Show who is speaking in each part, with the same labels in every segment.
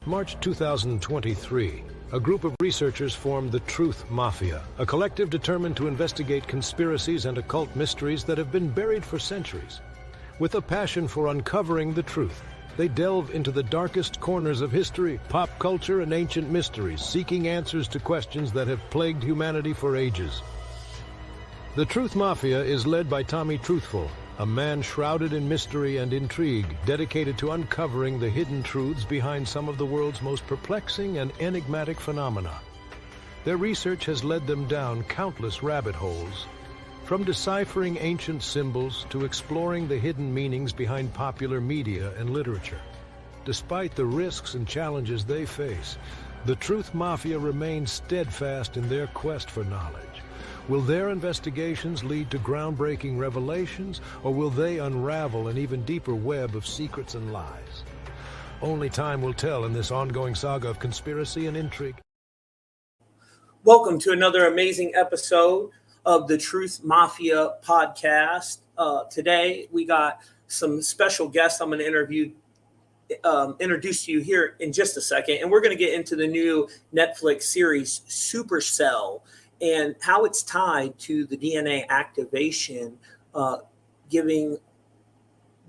Speaker 1: March 2023, a group of researchers formed the Truth Mafia, a collective determined to investigate conspiracies and occult mysteries that have been buried for centuries. With a passion for uncovering the truth, they delve into the darkest corners of history, pop culture, and ancient mysteries, seeking answers to questions that have plagued humanity for ages. The Truth Mafia is led by Tommy Truthful, a man shrouded in mystery and intrigue, dedicated to uncovering the hidden truths behind some of the world's most perplexing and enigmatic phenomena. Their research has led them down countless rabbit holes, from deciphering ancient symbols to exploring the hidden meanings behind popular media and literature. Despite the risks and challenges they face, the Truth Mafia remains steadfast in their quest for knowledge. Will their investigations lead to groundbreaking revelations, or will they unravel an even deeper web of secrets and lies? Only time will tell in this ongoing saga of conspiracy and intrigue.
Speaker 2: Welcome to another amazing episode of the Truth Mafia podcast. Today, we got some special guests I'm going to introduce to you here in just a second. And we're going to get into the new Netflix series, SupaCell, and how it's tied to the DNA activation giving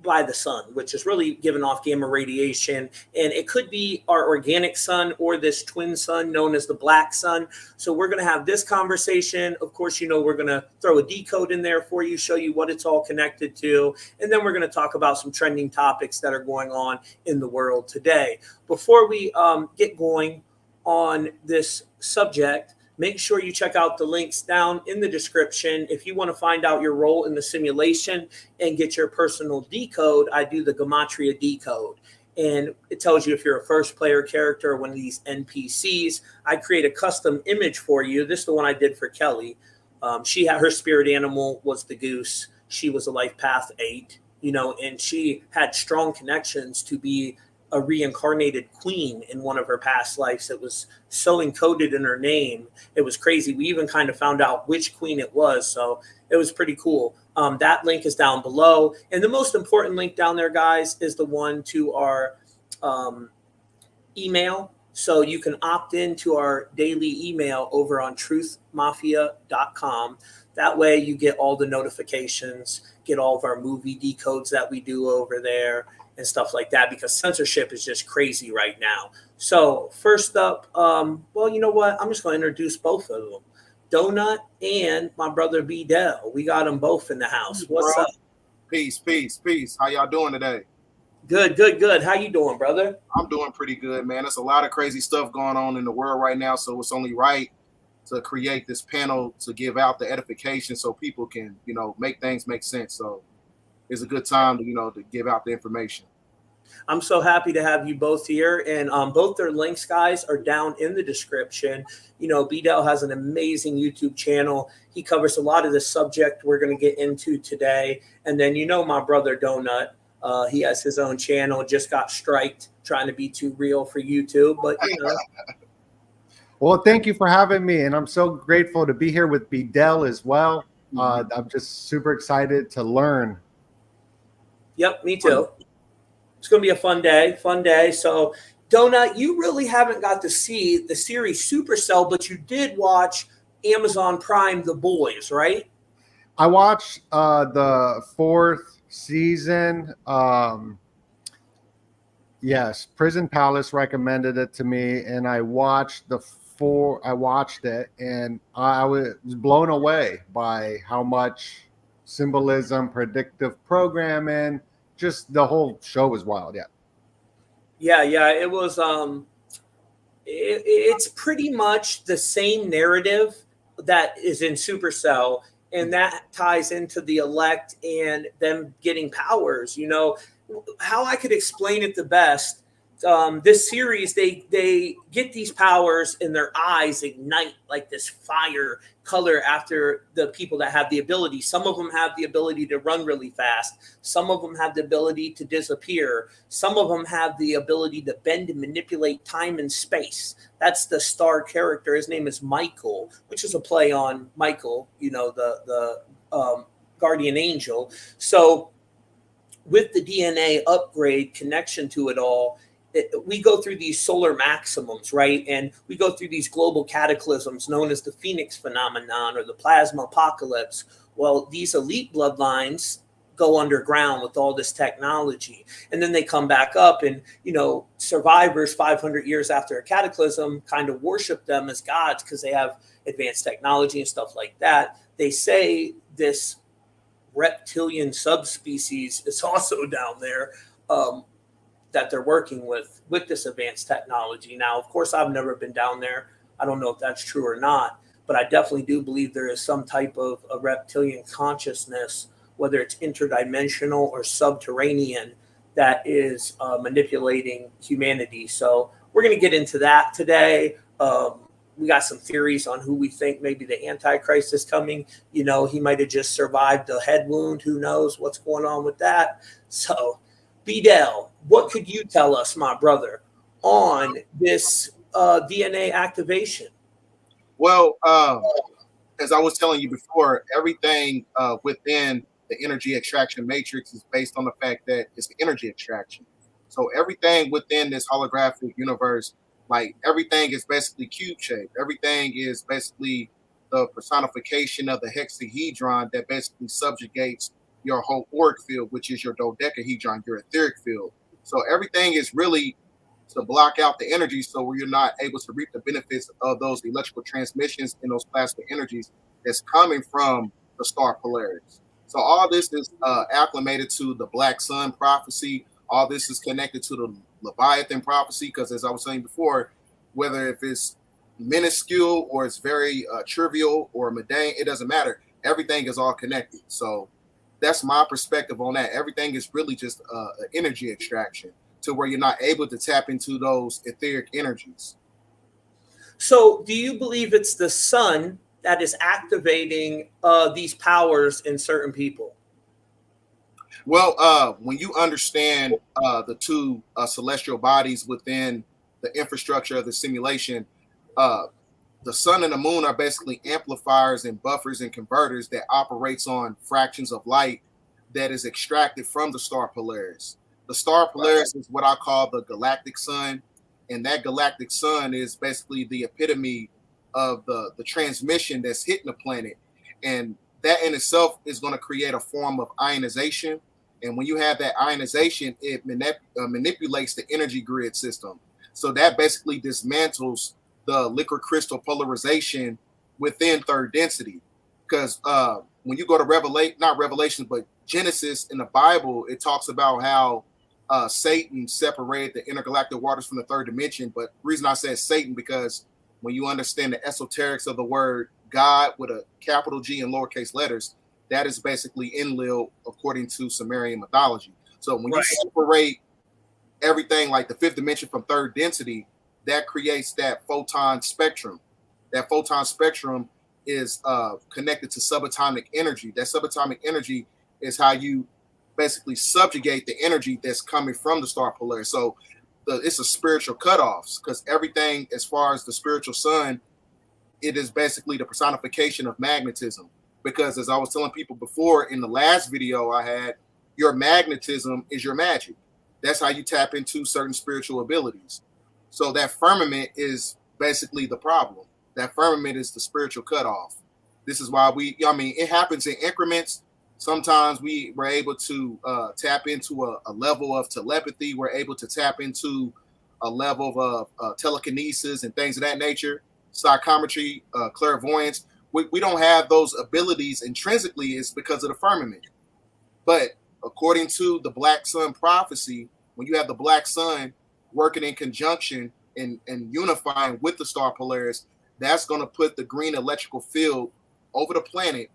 Speaker 2: by the sun, which is really giving off gamma radiation. And it could be our organic sun or this twin sun known as the black sun. So we're going to have this conversation. Of course, you know, we're going to throw a decode in there for you, show you what it's all connected to. And then we're going to talk about some trending topics that are going on in the world today. Before we get going on this subject, make sure you check out the links down in the description. If you want to find out your role in the simulation and get your personal decode, I do the Gematria decode. And it tells you if you're a first player character or one of these NPCs. I create a custom image for you. This is the one I did for Kelly. She had her spirit animal was the goose. She was a life path 8, and she had strong connections to be a reincarnated queen in one of her past lives. It was so encoded in her name. It was crazy. We even kind of found out which queen it was. So it was pretty cool. That link is down below. And the most important link down there, guys, is the one to our email. So you can opt into our daily email over on truthmafia.com. That way you get all the notifications, get all of our movie decodes that we do over there, and stuff like that, because censorship is just crazy right now. So first up, well, you know what? I'm just going to introduce both of them. Doenut and my brother Bdell. We got them both in the house. What's up?
Speaker 3: Peace. How y'all doing today?
Speaker 2: Good. How you doing, brother?
Speaker 3: I'm doing pretty good, man. There's a lot of crazy stuff going on in the world right now, so it's only right to create this panel to give out the edification so people can, make things make sense. So it's a good time to, to give out the information.
Speaker 2: I'm so happy to have you both here, and both their links, guys, are down in the description. Bdell has an amazing YouTube channel. He covers a lot of the subject we're going to get into today. And then, my brother Doenut, he has his own channel, just got striked trying to be too real for YouTube, but
Speaker 4: Well, thank you for having me, and I'm so grateful to be here with Bedell as well. I'm just super excited to learn.
Speaker 2: Yep, me too. It's going to be a fun day. So, Doenut, you really haven't got to see the series SupaCell, but you did watch Amazon Prime The Boys, right?
Speaker 4: I watched the 4th season. Yes, Prison Palace recommended it to me, and I watched it, and I was blown away by how much symbolism, predictive programming, just the whole show was wild.
Speaker 2: Yeah. It was. It's pretty much the same narrative that is in SupaCell, and that ties into the elect and them getting powers. How I could explain it the best. This series, they get these powers and their eyes ignite like this fire color after the people that have the ability. Some of them have the ability to run really fast. Some of them have the ability to disappear. Some of them have the ability to bend and manipulate time and space. That's the star character. His name is Michael, which is a play on Michael, the guardian angel. So with the DNA upgrade connection to it all, we go through these solar maximums, right? And we go through these global cataclysms known as the Phoenix phenomenon or the plasma apocalypse. Well, these elite bloodlines go underground with all this technology, and then they come back up, and survivors 500 years after a cataclysm kind of worship them as gods because they have advanced technology and stuff like that. They say this reptilian subspecies is also down there, that they're working with this advanced technology. Now, of course, I've never been down there. I don't know if that's true or not, but I definitely do believe there is some type of a reptilian consciousness, whether it's interdimensional or subterranean, that is manipulating humanity. So we're going to get into that today. We got some theories on who we think maybe the Antichrist is coming. He might have just survived a head wound. Who knows what's going on with that? So, Bdell, what could you tell us, my brother, on this DNA activation?
Speaker 3: Well, as I was telling you before, everything within the energy extraction matrix is based on the fact that it's the energy extraction. So everything within this holographic universe, like everything is basically cube shaped. Everything is basically the personification of the hexahedron that basically subjugates your whole auric field, which is your dodecahedron, your etheric field. So everything is really to block out the energy so you're not able to reap the benefits of those electrical transmissions and those plasma energies that's coming from the star Polaris. So all this is acclimated to the Black Sun prophecy. All this is connected to the Leviathan prophecy, because as I was saying before, whether if it's minuscule or it's very trivial or mundane, it doesn't matter. Everything is all connected. So that's my perspective on that. Everything is really just an energy extraction to where you're not able to tap into those etheric energies.
Speaker 2: So do you believe it's the sun that is activating these powers in certain people?
Speaker 3: Well, when you understand the two celestial bodies within the infrastructure of the simulation, the sun and the moon are basically amplifiers and buffers and converters that operates on fractions of light that is extracted from the star Polaris. The star Polaris is what I call the galactic sun, and that galactic sun is basically the epitome of the transmission that's hitting the planet, and that in itself is going to create a form of ionization. And when you have that ionization, it manipulates the energy grid system. So that basically dismantles the liquid crystal polarization within third density. Because when you go to not Revelation, but Genesis in the Bible, it talks about how Satan separated the intergalactic waters from the third dimension. But the reason I said Satan, because when you understand the esoterics of the word God with a capital G and lowercase letters, that is basically Enlil according to Sumerian mythology. So when you separate everything like the fifth dimension from third density, that creates that photon spectrum. That photon spectrum is connected to subatomic energy. That subatomic energy is how you basically subjugate the energy that's coming from the star Polaris. So it's a spiritual cutoffs, because everything as far as the spiritual sun, it is basically the personification of magnetism. Because as I was telling people before in the last video I had, your magnetism is your magic. That's how you tap into certain spiritual abilities. So that firmament is basically the problem. That firmament is the spiritual cutoff. This is why it happens in increments. Sometimes we were able to tap into a level of telepathy. We're able to tap into a level of telekinesis and things of that nature, psychometry, clairvoyance. We don't have those abilities intrinsically. It's because of the firmament. But according to the Black Sun prophecy, when you have the Black Sun working in conjunction and unifying with the star Polaris, that's going to put the green electrical field over the planet.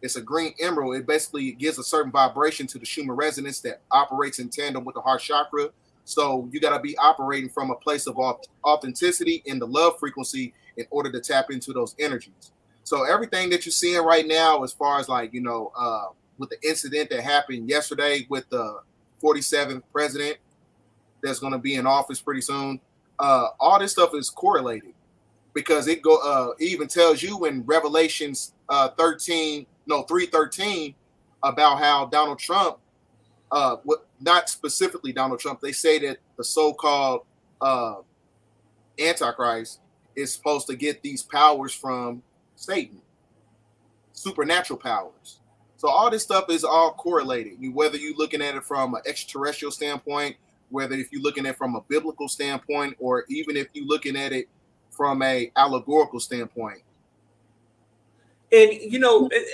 Speaker 3: It's a green emerald. It basically gives a certain vibration to the Schumann resonance that operates in tandem with the heart chakra. So you got to be operating from a place of authenticity in the love frequency in order to tap into those energies. So everything that you're seeing right now, as far as with the incident that happened yesterday with the 47th president that's going to be in office pretty soon, all this stuff is correlated, because it even tells you in Revelations 3:13 about how Donald Trump, not specifically Donald Trump, they say that the so-called Antichrist is supposed to get these powers from Satan, supernatural powers. So all this stuff is all correlated. Whether you're looking at it from an extraterrestrial standpoint, whether if you're looking at it from a biblical standpoint, or even if you're looking at it from a allegorical standpoint.
Speaker 2: And,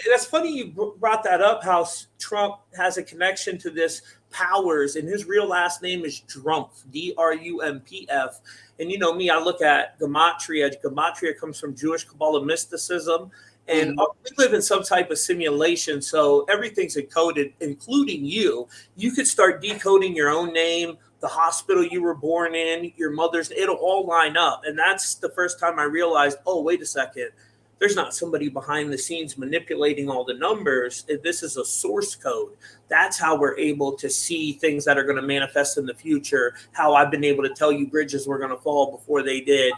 Speaker 2: that's funny you brought that up, how Trump has a connection to this powers, and his real last name is Drumpf, Drumpf. And me, I look at Gematria. Gematria comes from Jewish Kabbalah mysticism. And we live in some type of simulation, so everything's encoded, including you. You could start decoding your own name, the hospital you were born in, your mother's, it'll all line up. And that's the first time I realized, oh, wait a second. There's not somebody behind the scenes manipulating all the numbers. This is a source code. That's how we're able to see things that are going to manifest in the future. How I've been able to tell you bridges were going to fall before they did,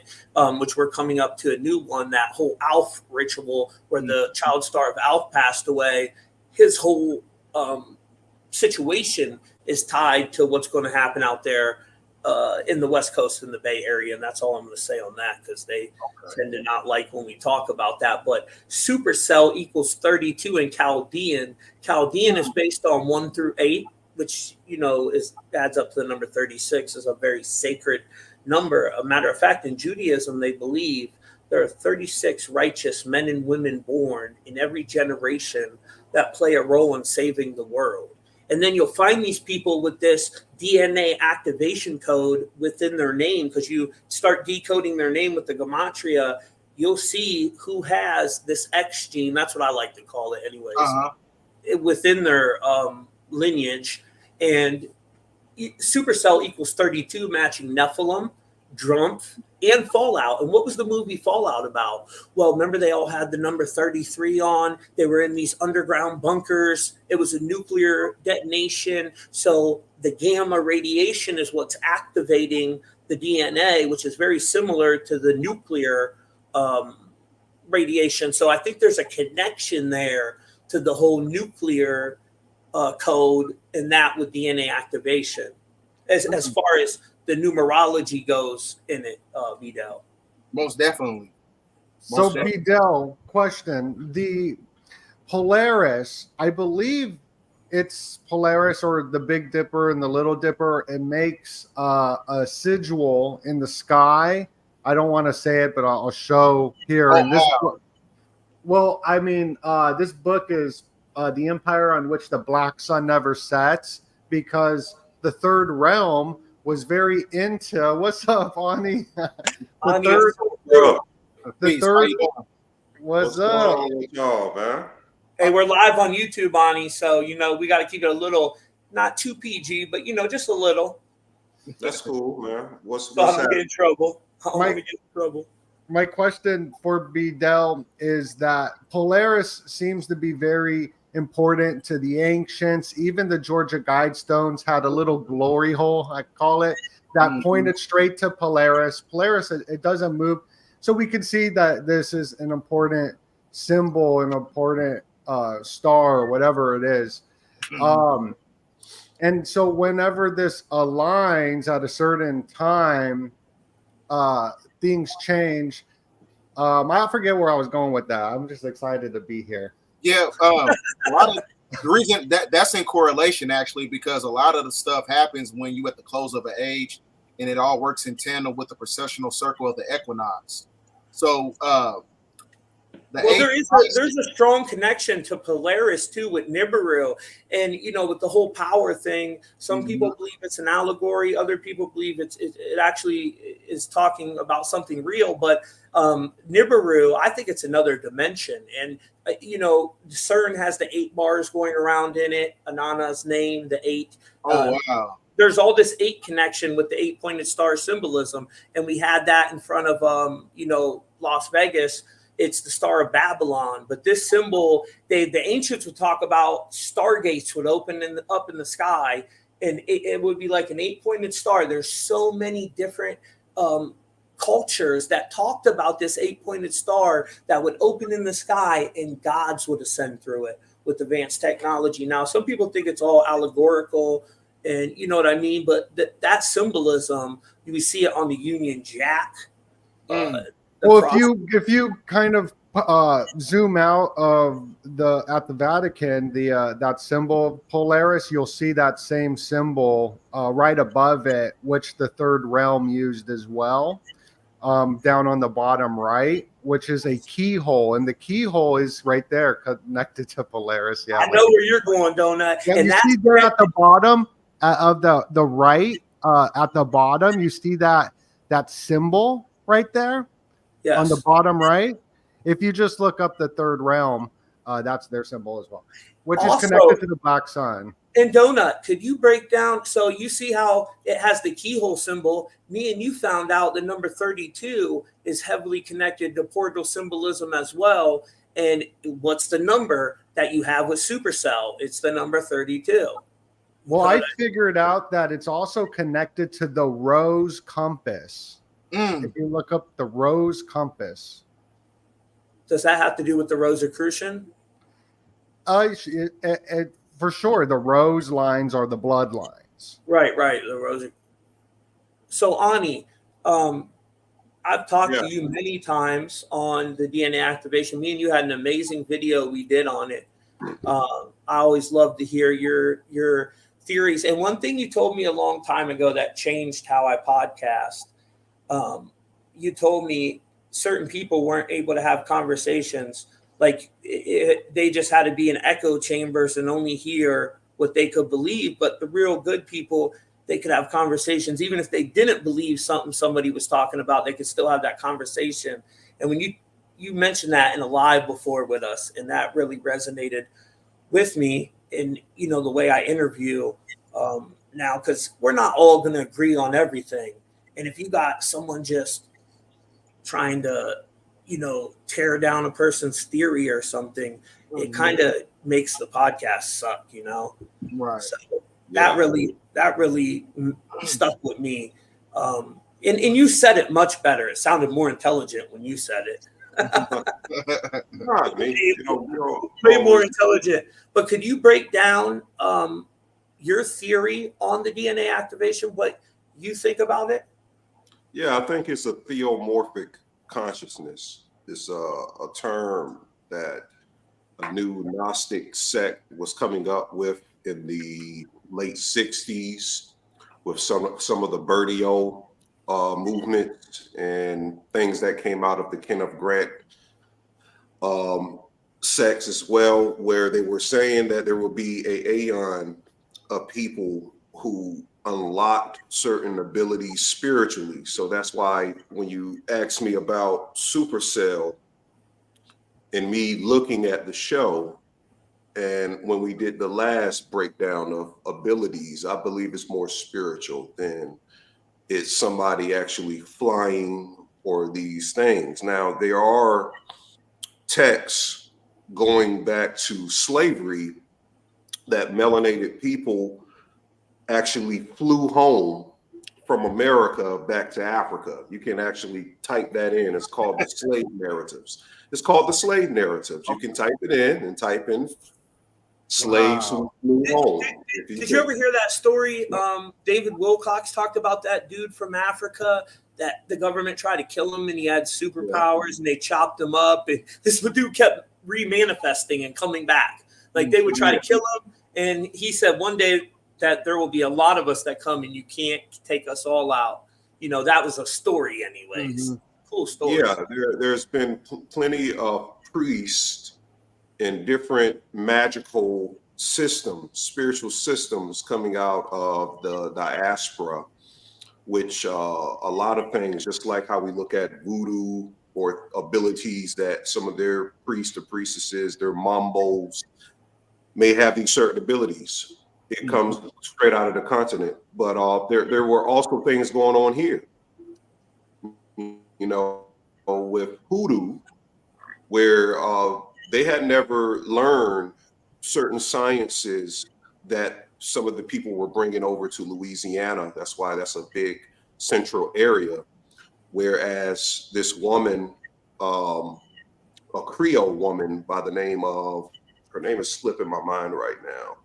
Speaker 2: which we're coming up to a new one. That whole Alf ritual where the child star of Alf passed away. His whole situation is tied to what's going to happen out there in the West Coast and the Bay Area. And that's all I'm going to say on that, because they tend to not like when we talk about that. But SupaCell equals 32 in Chaldean. Chaldean is based on 1 through 8, which, adds up to the number 36, is a very sacred number. A matter of fact, in Judaism, they believe there are 36 righteous men and women born in every generation that play a role in saving the world. And then you'll find these people with this DNA activation code within their name, because you start decoding their name with the Gematria, you'll see who has this X gene. That's what I like to call it anyways, within their lineage. And SupaCell equals 32, matching Nephilim, Drumpf, and Fallout. And what was the movie Fallout about? Well, remember they all had the number 33 on. They were in these underground bunkers. It was a nuclear detonation. So the gamma radiation is what's activating the DNA, which is very similar to the nuclear radiation. So I think there's a connection there to the whole nuclear code, and that with DNA activation, as far as the numerology goes in it, Bdell.
Speaker 3: Most definitely.
Speaker 4: Bdell, question. The Polaris, I believe it's Polaris or the Big Dipper and the Little Dipper. It makes a sigil in the sky. I don't want to say it, but I'll show here.
Speaker 3: Oh,
Speaker 4: and this
Speaker 3: wow.
Speaker 4: book, well, I mean, this book is The Empire on Which the Black Sun Never Sets, because the Third Realm was very into, what's up, Ani?
Speaker 5: What's
Speaker 4: up?
Speaker 5: going on with y'all, man?
Speaker 2: Hey, we're live on YouTube, Ani, so we got to keep it a little, not too PG, but just a little.
Speaker 5: That's cool, man. What's
Speaker 2: So I'm gonna get in trouble.
Speaker 4: My question for Bdell is that Polaris seems to be very important to the ancients. Even the Georgia Guidestones had a little glory hole, I call it, that pointed straight to Polaris. Polaris, it doesn't move. So we can see that this is an important symbol, an important star, or whatever it is. And so whenever this aligns at a certain time, things change. I forget where I was going with that. I'm just excited to be here.
Speaker 3: Yeah, a lot of the reason that's in correlation, actually, because a lot of the stuff happens when you at the close of an age, and it all works in tandem with the precessional circle of the equinox. So
Speaker 2: there's a strong connection to Polaris too with Nibiru, and with the whole power thing. Some people believe it's an allegory. Other people believe it actually is talking about something real. But Nibiru, I think it's another dimension. And CERN has the 8 bars going around in it. Anana's name, the 8.
Speaker 3: Oh wow.
Speaker 2: There's all this 8 connection with the 8-pointed star symbolism, and we had that in front of Las Vegas. It's the Star of Babylon. But this symbol, the ancients would talk about stargates would open up in the sky, and it would be like an 8-pointed star. There's so many different cultures that talked about this 8-pointed star that would open in the sky, and gods would ascend through it with advanced technology. Now, some people think it's all allegorical, and you know what I mean. But that symbolism, we see it on the Union Jack.
Speaker 4: Well, if you kind of zoom out of at the Vatican, that symbol Polaris, you'll see that same symbol right above it, which the Third Realm used as well, down on the bottom right, which is a keyhole, and the keyhole is right there connected to Polaris. Yeah,
Speaker 2: I know where you're going, Doenut.
Speaker 4: Yeah,
Speaker 2: and
Speaker 4: you
Speaker 2: that's
Speaker 4: see there at the bottom of the right, at the bottom, you see that symbol right there.
Speaker 2: yes.
Speaker 4: On the bottom right. If you just look up the Third Realm, that's their symbol as well, which
Speaker 2: Also,
Speaker 4: is connected to the Black Sun.
Speaker 2: And Doenut, could you break down? So you see how it has the keyhole symbol. Me and you found out the number 32 is heavily connected to portal symbolism as well. And what's the number that you have with SupaCell? It's the number 32.
Speaker 4: Well, I figured out that it's also connected to the rose compass. If you look up the rose compass.
Speaker 2: Does that have to do with the Rosicrucian?
Speaker 4: For sure, the rose lines are the bloodlines.
Speaker 2: Right, the rose. So Ani, I've talked to you many times on the DNA activation. Me and you had an amazing video we did on it. I always love to hear your theories. And one thing you told me a long time ago that changed how I podcast. You told me certain people weren't able to have conversations. Like they just had to be in echo chambers and only hear what they could believe. But the real good people, they could have conversations. Even if they didn't believe something somebody was talking about, they could still have that conversation. And when you mentioned that in a live before with us, and that really resonated with me in, you know, the way I interview now, because we're not all going to agree on everything. And if you got someone just trying to, you know, tear down a person's theory or something, it kind of makes the podcast suck, you know?
Speaker 4: Right.
Speaker 2: So that really stuck with me. And you said it much better. It sounded more intelligent when you said it. Way more intelligent. But could you break down your theory on the DNA activation, what you think about it?
Speaker 5: Yeah, I think it's a theomorphic consciousness. It's a term that a new Gnostic sect was coming up with in the late 60s with some of the Bdell movement and things that came out of the Kenneth Grant sects as well, where they were saying that there will be an aeon of people who unlocked certain abilities spiritually. So that's why when you ask me about SupaCell and me looking at the show, and when we did the last breakdown of abilities, I believe it's more spiritual than it's somebody actually flying or these things. Now, there are texts going back to slavery that melanated people actually flew home from America back to Africa. You can actually type that in. It's called the slave narratives. It's called the slave narratives. You can type it in and type in slaves who flew home.
Speaker 2: Did you ever hear that story? David Wilcox talked about that dude from Africa that the government tried to kill him and he had superpowers and they chopped him up. And this dude kept remanifesting and coming back. Like they would try to kill him. And he said one day that there will be a lot of us that come and you can't take us all out. You know, that was a story anyways. Cool story.
Speaker 5: Yeah, there's been plenty of priests in different magical systems, spiritual systems coming out of the diaspora, which a lot of things, just like how we look at voodoo or abilities that some of their priests or priestesses, their mambos may have these certain abilities. It comes straight out of the continent, but there were also things going on here, you know, with hoodoo, where they had never learned certain sciences that some of the people were bringing over to Louisiana. That's why that's a big central area. Whereas this woman, a Creole woman by the name of, her name is slipping my mind right now.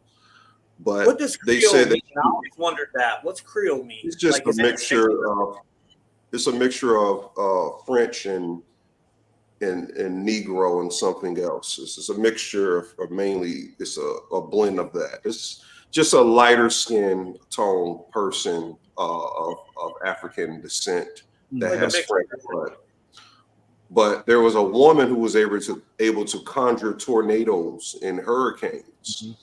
Speaker 5: But
Speaker 2: What does
Speaker 5: they
Speaker 2: Creole
Speaker 5: said
Speaker 2: mean?
Speaker 5: that
Speaker 2: I always wondered that. What's Creole mean?
Speaker 5: it's just a
Speaker 2: Is it
Speaker 5: mixture of French and Negro and something else. It's a mixture of mainly it's a blend of that. It's just a lighter skin tone person of African descent that
Speaker 2: like a
Speaker 5: has
Speaker 2: mixture?
Speaker 5: French blood. But there was a woman who was able to conjure tornadoes and hurricanes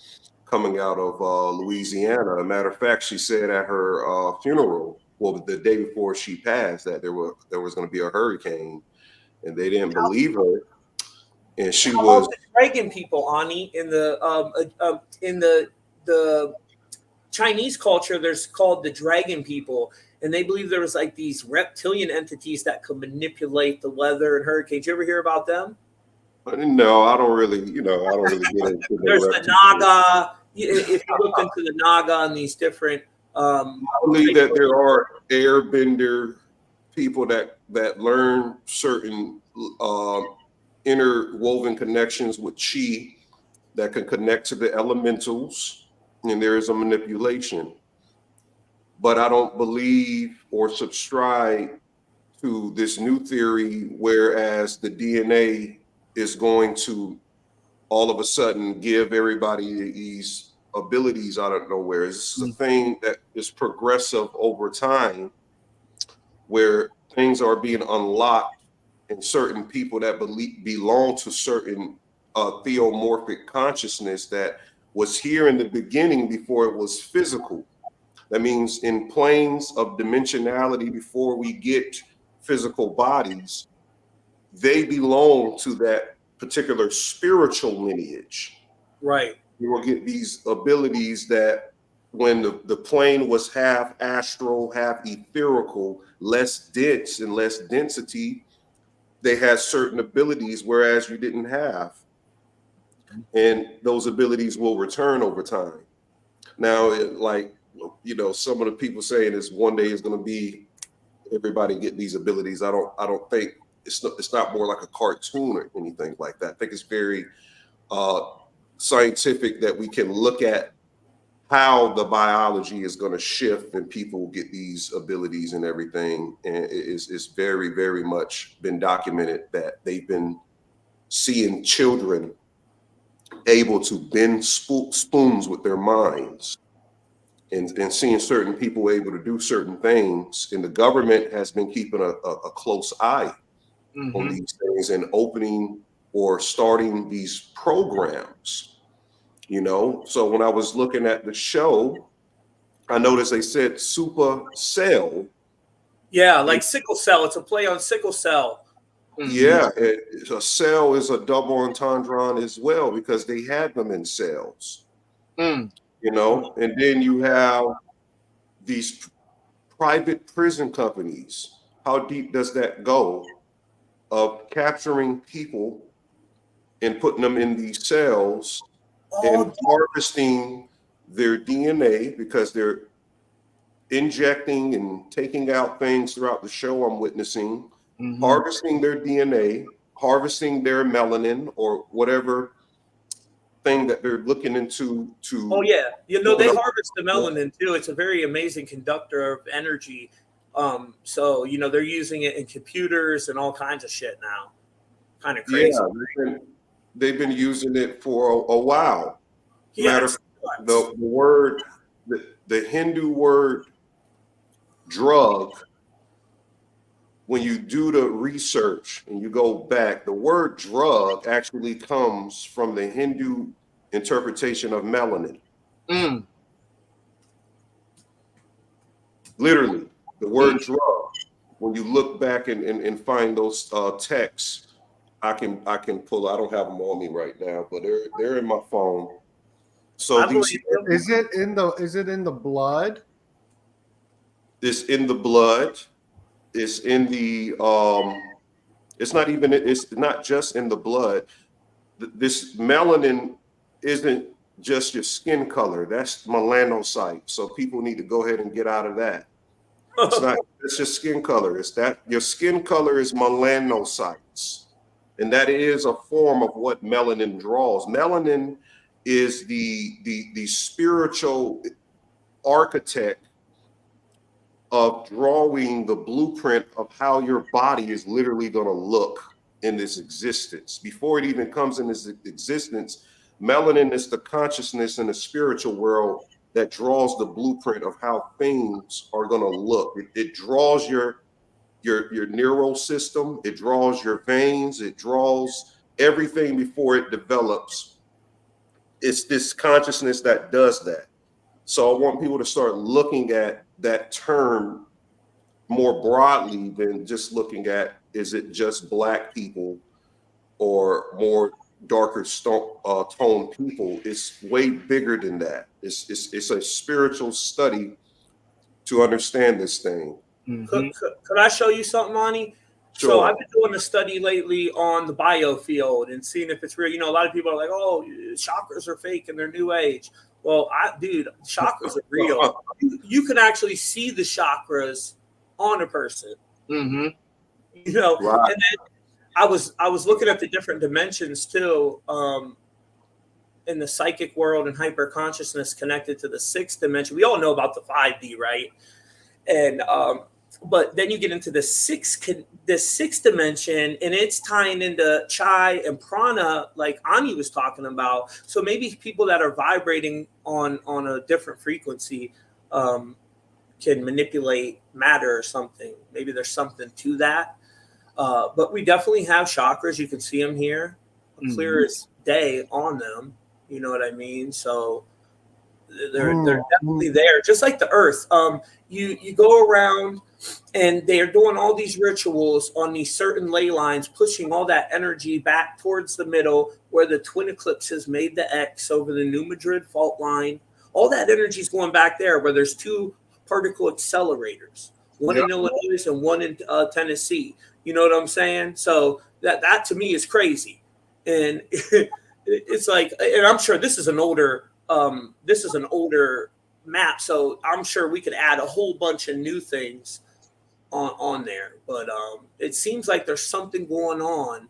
Speaker 5: coming out of Louisiana. A matter of fact, she said at her funeral, well, the day before she passed, that there was going to be a hurricane, and they didn't believe her. And she
Speaker 2: How
Speaker 5: was
Speaker 2: about the dragon people, Ani? In the Chinese culture, there's called the dragon people, and they believe there was like these reptilian entities that could manipulate the weather and hurricanes. You ever hear about them?
Speaker 5: no, I don't really get into the
Speaker 2: There's the
Speaker 5: reptile.
Speaker 2: Naga. If you look into the Naga and these different,
Speaker 5: I believe that there are airbender people that learn certain interwoven connections with chi that can connect to the elementals, and there is a manipulation. But I don't believe or subscribe to this new theory, whereas the DNA is going to all of a sudden give everybody these abilities out of nowhere. This is a thing that is progressive over time, where things are being unlocked in certain people that belong to certain theomorphic consciousness that was here in the beginning before it was physical. That means in planes of dimensionality, before we get physical bodies, they belong to that particular spiritual lineage.
Speaker 2: right?
Speaker 5: You will get these abilities that when the plane was half astral, half etherical, less dense and less density, they had certain abilities, whereas you didn't have. And those abilities will return over time. Now, some of the people saying is one day is going to be everybody get these abilities. I don't think it's not more like a cartoon or anything like that. I think it's very scientific that we can look at how the biology is going to shift and people get these abilities and everything. And it's very, very much been documented that they've been seeing children able to bend spoons with their minds and seeing certain people able to do certain things. And the government has been keeping a close eye on these things and opening or starting these programs. So when I was looking at the show, I noticed they said SupaCell.
Speaker 2: Yeah, like sickle cell. It's a play on sickle cell.
Speaker 5: Yeah, a cell is a double entendre as well because they had them in cells. And then you have these private prison companies. How deep does that go of capturing people and putting them in these cells and harvesting their DNA because they're injecting and taking out things throughout the show I'm witnessing, harvesting their DNA, harvesting their melanin or whatever thing that they're looking into to.
Speaker 2: Oh yeah, they harvest the melanin too. It's a very amazing conductor of energy. So they're using it in computers and all kinds of shit now. Kind of crazy.
Speaker 5: Yeah, they've been using it for a while.
Speaker 2: Yeah,
Speaker 5: Matter of fact, the word, the Hindu word drug, when you do the research and you go back, the word drug actually comes from the Hindu interpretation of melanin. Literally, the word drug, when you look back and find those texts, I can pull. I don't have them on me right now, but they're in my phone. So
Speaker 4: is it in the blood?
Speaker 5: It's in the blood. It's in the it's not just in the blood. This melanin isn't just your skin color. That's melanocyte. So people need to go ahead and get out of that. It's not just your skin color. It's that your skin color is melanocytes. And that is a form of what melanin draws. Melanin is the spiritual architect of drawing the blueprint of how your body is literally going to look in this existence. Before it even comes in this existence, melanin is the consciousness in the spiritual world that draws the blueprint of how things are going to look. It draws your neural system, it draws your veins, it draws everything before it develops. It's this consciousness that does that. So I want people to start looking at that term more broadly than just looking at, is it just Black people or more darker toned people? It's way bigger than that. It's a spiritual study to understand this thing.
Speaker 2: Could I show you something, Monty?
Speaker 5: Sure.
Speaker 2: So I've been doing a study lately on the biofield and seeing if it's real. You know, a lot of people are like, "Oh, chakras are fake and they're new age." Well, dude, chakras are real. You can actually see the chakras on a person.
Speaker 3: Mm-hmm.
Speaker 2: You know,
Speaker 5: Right.
Speaker 2: and then I was looking at the different dimensions too, in the psychic world and hyper consciousness connected to the 6th dimension. We all know about the 5D, right? And but then you get into the sixth dimension, and it's tying into chai and prana, like Ani was talking about. So maybe people that are vibrating on a different frequency can manipulate matter or something. Maybe there's something to that. But we definitely have chakras. You can see them here, clear as day on them. You know what I mean? So they're definitely there, just like the earth. You go around and they're doing all these rituals on these certain ley lines, pushing all that energy back towards the middle where the twin eclipses made the X over the New Madrid fault line. All that energy is going back there where there's 2 particle accelerators, one in Illinois and one in Tennessee. You know what I'm saying? So that to me is crazy. And it's like, and I'm sure this is an older map, so I'm sure we could add a whole bunch of new things on there. But it seems like there's something going on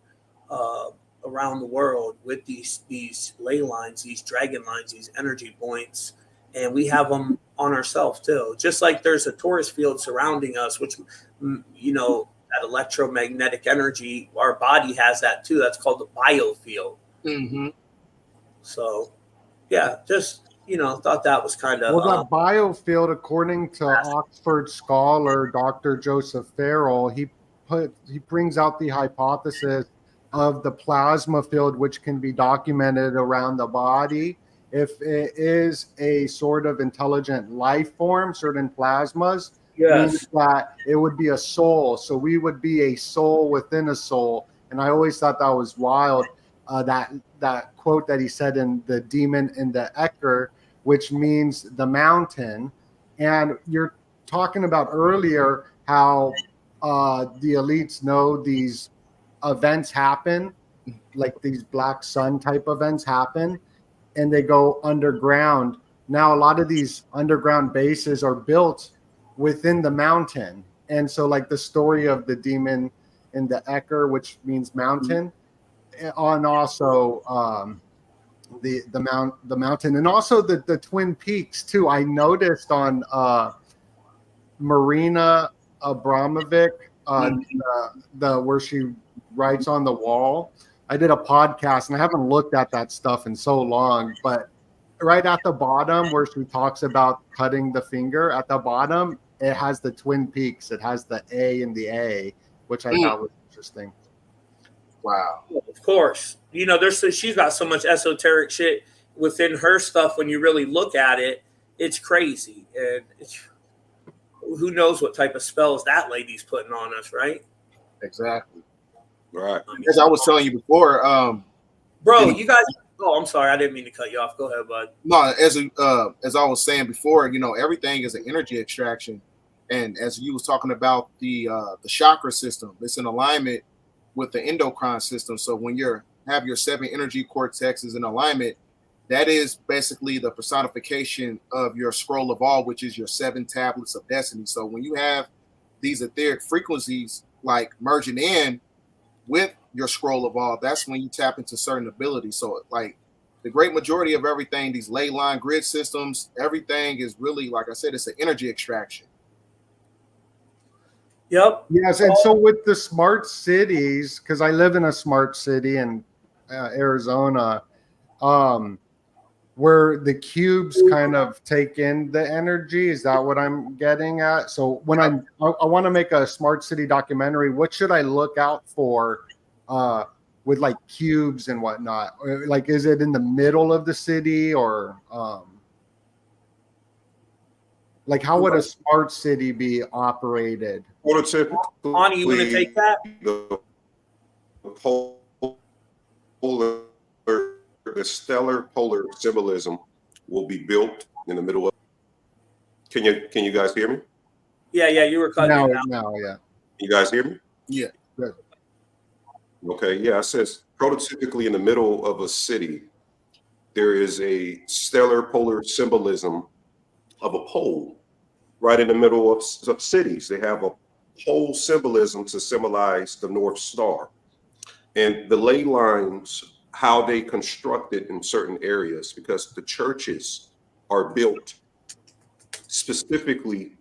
Speaker 2: around the world with these ley lines, these dragon lines, these energy points, and we have them on ourselves too. Just like there's a torus field surrounding us, which, you know, that electromagnetic energy, our body has that too. That's called the biofield.
Speaker 3: Mm-hmm.
Speaker 2: So, yeah, just, you know, thought that was kind of...
Speaker 4: Well, that biofield, according to Oxford scholar Dr. Joseph Farrell, he brings out the hypothesis of the plasma field, which can be documented around the body. If it is a sort of intelligent life form, certain plasmas, means that it would be a soul. So we would be a soul within a soul. And I always thought that was wild. That quote that he said in The Demon in the Ecker, which means the mountain. And you're talking about earlier how the elites know these events happen, like these black sun type events happen, and they go underground. Now, a lot of these underground bases are built within the mountain. And so like the story of the demon in the Ecker, which means mountain, and also the mountain, and also the Twin Peaks too. I noticed on Marina Abramovic, the where she writes on the wall. I did a podcast and I haven't looked at that stuff in so long, but right at the bottom where she talks about cutting the finger, at the bottom it has the Twin Peaks. It has the A and the A, which I thought was interesting.
Speaker 3: Wow.
Speaker 2: Of course. You know, she's got so much esoteric shit within her stuff. When you really look at it, it's crazy. And who knows what type of spells that lady's putting on us, right?
Speaker 3: Exactly.
Speaker 5: Right.
Speaker 3: As I was telling you before,
Speaker 2: bro, you guys. Oh, I'm sorry, I didn't mean to cut you off. Go ahead, bud.
Speaker 3: No, as I was saying before, you know, everything is an energy extraction, and as you was talking about the chakra system, it's in alignment with the endocrine system. So when you have your 7 energy cortexes in alignment, that is basically the personification of your scroll of all, which is your 7 tablets of destiny. So when you have these etheric frequencies like merging in with your scroll of all, that's when you tap into certain abilities. So like the great majority of everything, these ley line grid systems, everything is really, like I said, it's an energy extraction.
Speaker 2: Yep.
Speaker 4: Yes, and so with the smart cities, because I live in a smart city in Arizona, where the cubes kind of take in the energy. Is that what I'm getting at? So when I want to make a smart city documentary, what should I look out for with like cubes and whatnot? Like, is it in the middle of the city, or like how would a smart city be operated?
Speaker 2: Ani, you want to take that?
Speaker 5: The stellar polar symbolism will be built in the middle of. Can you guys hear me?
Speaker 2: Yeah, you were cutting it out.
Speaker 4: Now, yeah.
Speaker 5: You guys hear me?
Speaker 3: Yeah.
Speaker 4: Good.
Speaker 5: Okay, yeah, it says prototypically in the middle of a city, there is a stellar polar symbolism of a pole right in the middle of cities. They have a pole symbolism to symbolize the North Star. And the ley lines, how they construct it in certain areas, because the churches are built specifically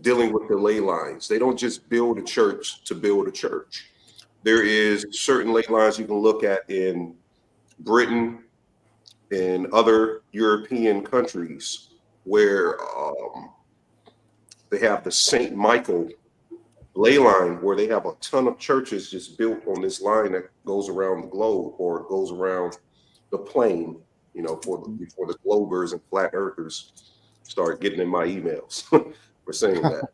Speaker 5: dealing with the ley lines. They don't just build a church to build a church. There is certain ley lines you can look at in Britain and other European countries where they have the St. Michael ley line, where they have a ton of churches just built on this line that goes around the globe, or goes around the plane, before the globers and flat earthers start getting in my emails for saying that.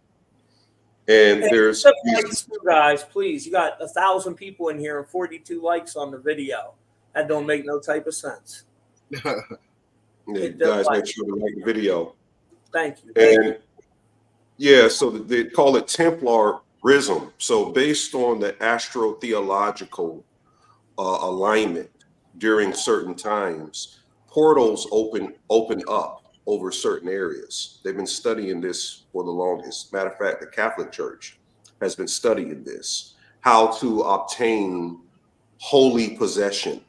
Speaker 5: And there's
Speaker 2: likes, guys, please. You got 1,000 people in here and 42 likes on the video. That don't make no type of sense.
Speaker 5: Yeah, guys, make sure to like the video.
Speaker 2: Thank you.
Speaker 5: And yeah, so they call it Templarism. So based on the astrotheological alignment during certain times, portals open up over certain areas. They've been studying this for the longest. Matter of fact, the Catholic Church has been studying this, how to obtain holy possession.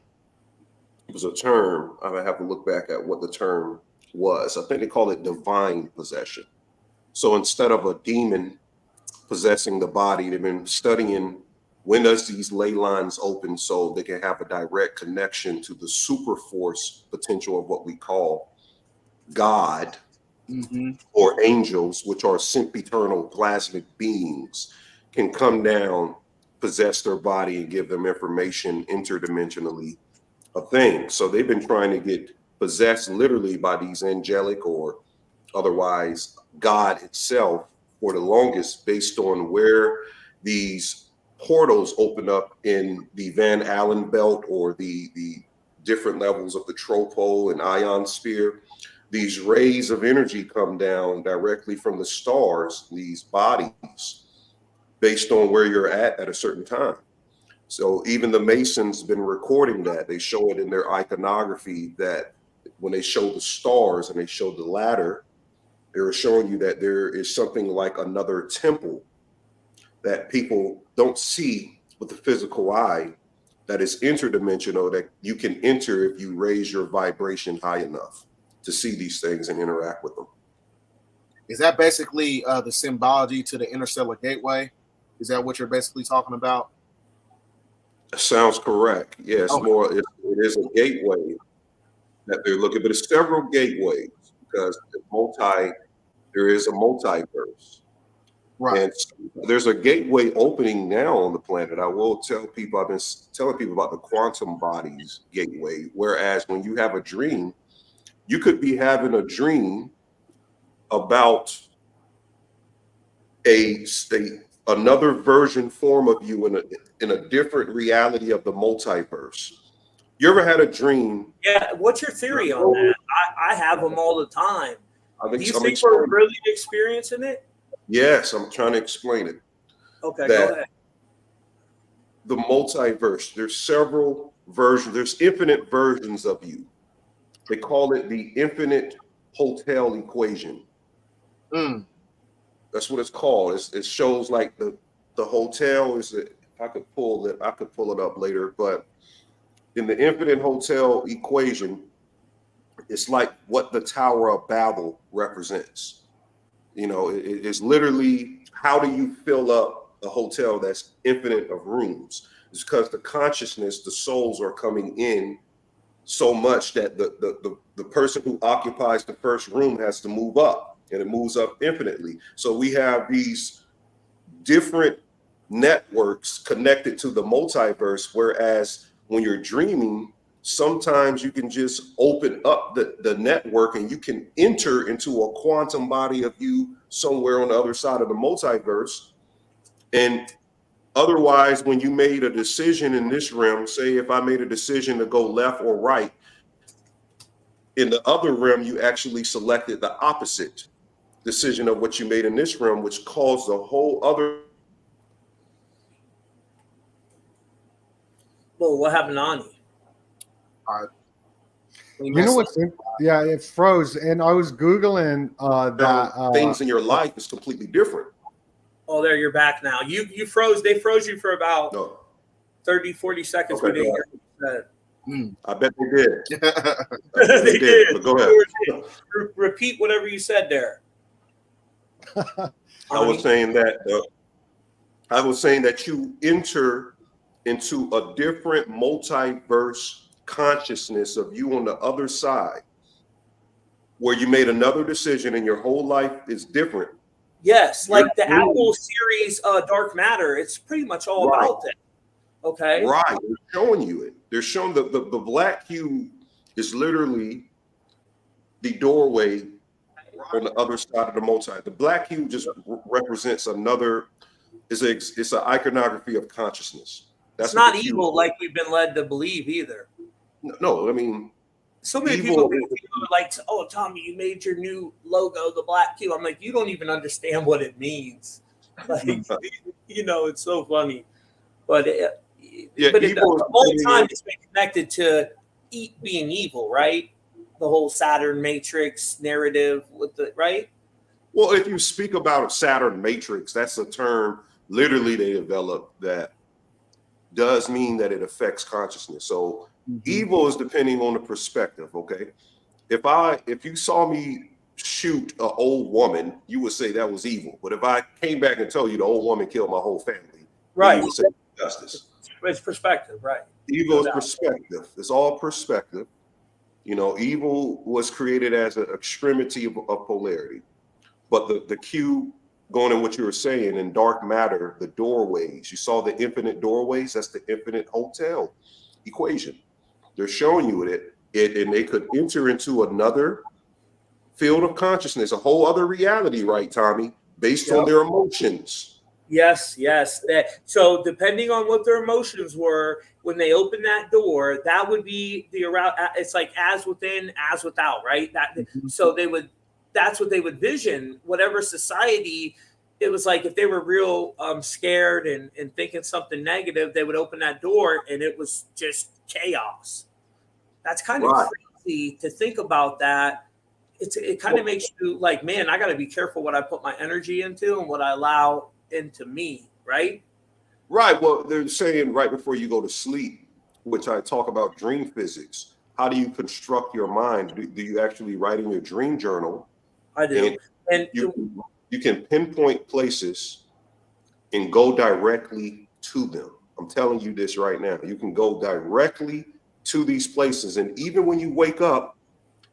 Speaker 5: It was a term. I have to look back at what the term was. I think they call it divine possession. So instead of a demon possessing the body, they've been studying when does these ley lines open so they can have a direct connection to the super force potential of what we call God, or angels, which are sempiternal plasmic beings, can come down, possess their body, and give them information interdimensionally of things. So they've been trying to get possessed literally by these angelic or otherwise God itself for the longest, based on where these portals open up in the Van Allen belt, or the different levels of the tropole and ionosphere. These rays of energy come down directly from the stars, these bodies, based on where you're at a certain time. So even the Masons been recording that. They show it in their iconography, that when they show the stars and they show the ladder, they're showing you that there is something like another temple that people don't see with the physical eye, that is interdimensional, that you can enter if you raise your vibration high enough to see these things and interact with them.
Speaker 3: Is that basically the symbology to the interstellar gateway? Is that what you're basically talking about?
Speaker 5: Sounds correct. Yes, okay. It is a gateway that they're looking, but it's several gateways, because there is a multiverse. Right. And there's a gateway opening now on the planet. I will tell people, I've been telling people about the quantum bodies gateway, whereas when you have a dream, you could be having a dream about another version form of you in a different reality of the multiverse. You ever had a dream?
Speaker 2: Yeah. What's your theory on that? I have them all the time. Do you think we're really experiencing it?
Speaker 5: Yes, I'm trying to explain it.
Speaker 2: Okay, go ahead.
Speaker 5: The multiverse, there's several versions. There's infinite versions of you. They call it the infinite hotel equation. That's what it's called. It shows like the hotel is. If I could pull it up later. But in the infinite hotel equation, it's like what the Tower of Babel represents. You know, it's literally, how do you fill up a hotel that's infinite of rooms? It's because the consciousness, the souls are coming in so much that the person who occupies the first room has to move up, and it moves up infinitely. So we have these different networks connected to the multiverse, whereas when you're dreaming, sometimes you can just open up the network and you can enter into a quantum body of you somewhere on the other side of the multiverse. And otherwise, when you made a decision in this realm, say if I made a decision to go left or right, in the other realm, you actually selected the opposite decision of what you made in this realm, which caused a whole other.
Speaker 2: Well, what happened to Ani?
Speaker 4: You know what's yeah, it froze, and I was googling that
Speaker 5: things in your life is completely different.
Speaker 2: Oh, there, you're back now. You froze. They froze you for about 30, 40 seconds.
Speaker 5: Okay,
Speaker 2: we didn't hear what you said.
Speaker 5: I bet they did.
Speaker 2: They did.
Speaker 5: But go ahead.
Speaker 2: Repeat whatever you said there.
Speaker 5: I was saying that you enter into a different multiverse consciousness of you on the other side, where you made another decision and your whole life is different.
Speaker 2: Yes, like the Apple series Dark Matter, it's pretty much all about that. Okay.
Speaker 5: Right. They're showing you it. They're showing the black cube is literally the doorway on the other side of the multi. The black cube just represents another, it's an iconography of consciousness. That's
Speaker 2: it's not evil like we've been led to believe either.
Speaker 5: No, I mean,
Speaker 2: so many people are like, oh, Tommy, you made your new logo, the black cube. I'm like, you don't even understand what it means. Like, you know, it's so funny. But the whole time it's been connected to being evil, right? The whole Saturn matrix narrative with the, right?
Speaker 5: Well, if you speak about a Saturn matrix, that's a term literally they developed that does mean that it affects consciousness. So evil is depending on the perspective, okay? If you saw me shoot an old woman, you would say that was evil. But if I came back and told you the old woman killed my whole family,
Speaker 2: right,
Speaker 5: you would say justice.
Speaker 2: It's perspective, right?
Speaker 5: Evil is perspective. It's all perspective. You know, evil was created as an extremity of polarity. But the cube, going in what you were saying, in dark matter, the doorways, you saw the infinite doorways, that's the infinite hotel equation. They're showing you it, and they could enter into another field of consciousness, a whole other reality, right, Tommy, based on their emotions.
Speaker 2: Yes. So depending on what their emotions were, when they opened that door, that would be the around. It's like as within, as without, right? So that's what they would vision. Whatever society, it was like if they were real scared and thinking something negative, they would open that door and it was just chaos. That's kind of crazy to think about that. It kind of makes you like, man, I got to be careful what I put my energy into and what I allow into me, right?
Speaker 5: Right. Well, they're saying right before you go to sleep, which I talk about dream physics. How do you construct your mind? Do you actually write in your dream journal?
Speaker 2: I do. And
Speaker 5: you can pinpoint places and go directly to them. I'm telling you this right now. You can go directly to these places. And even when you wake up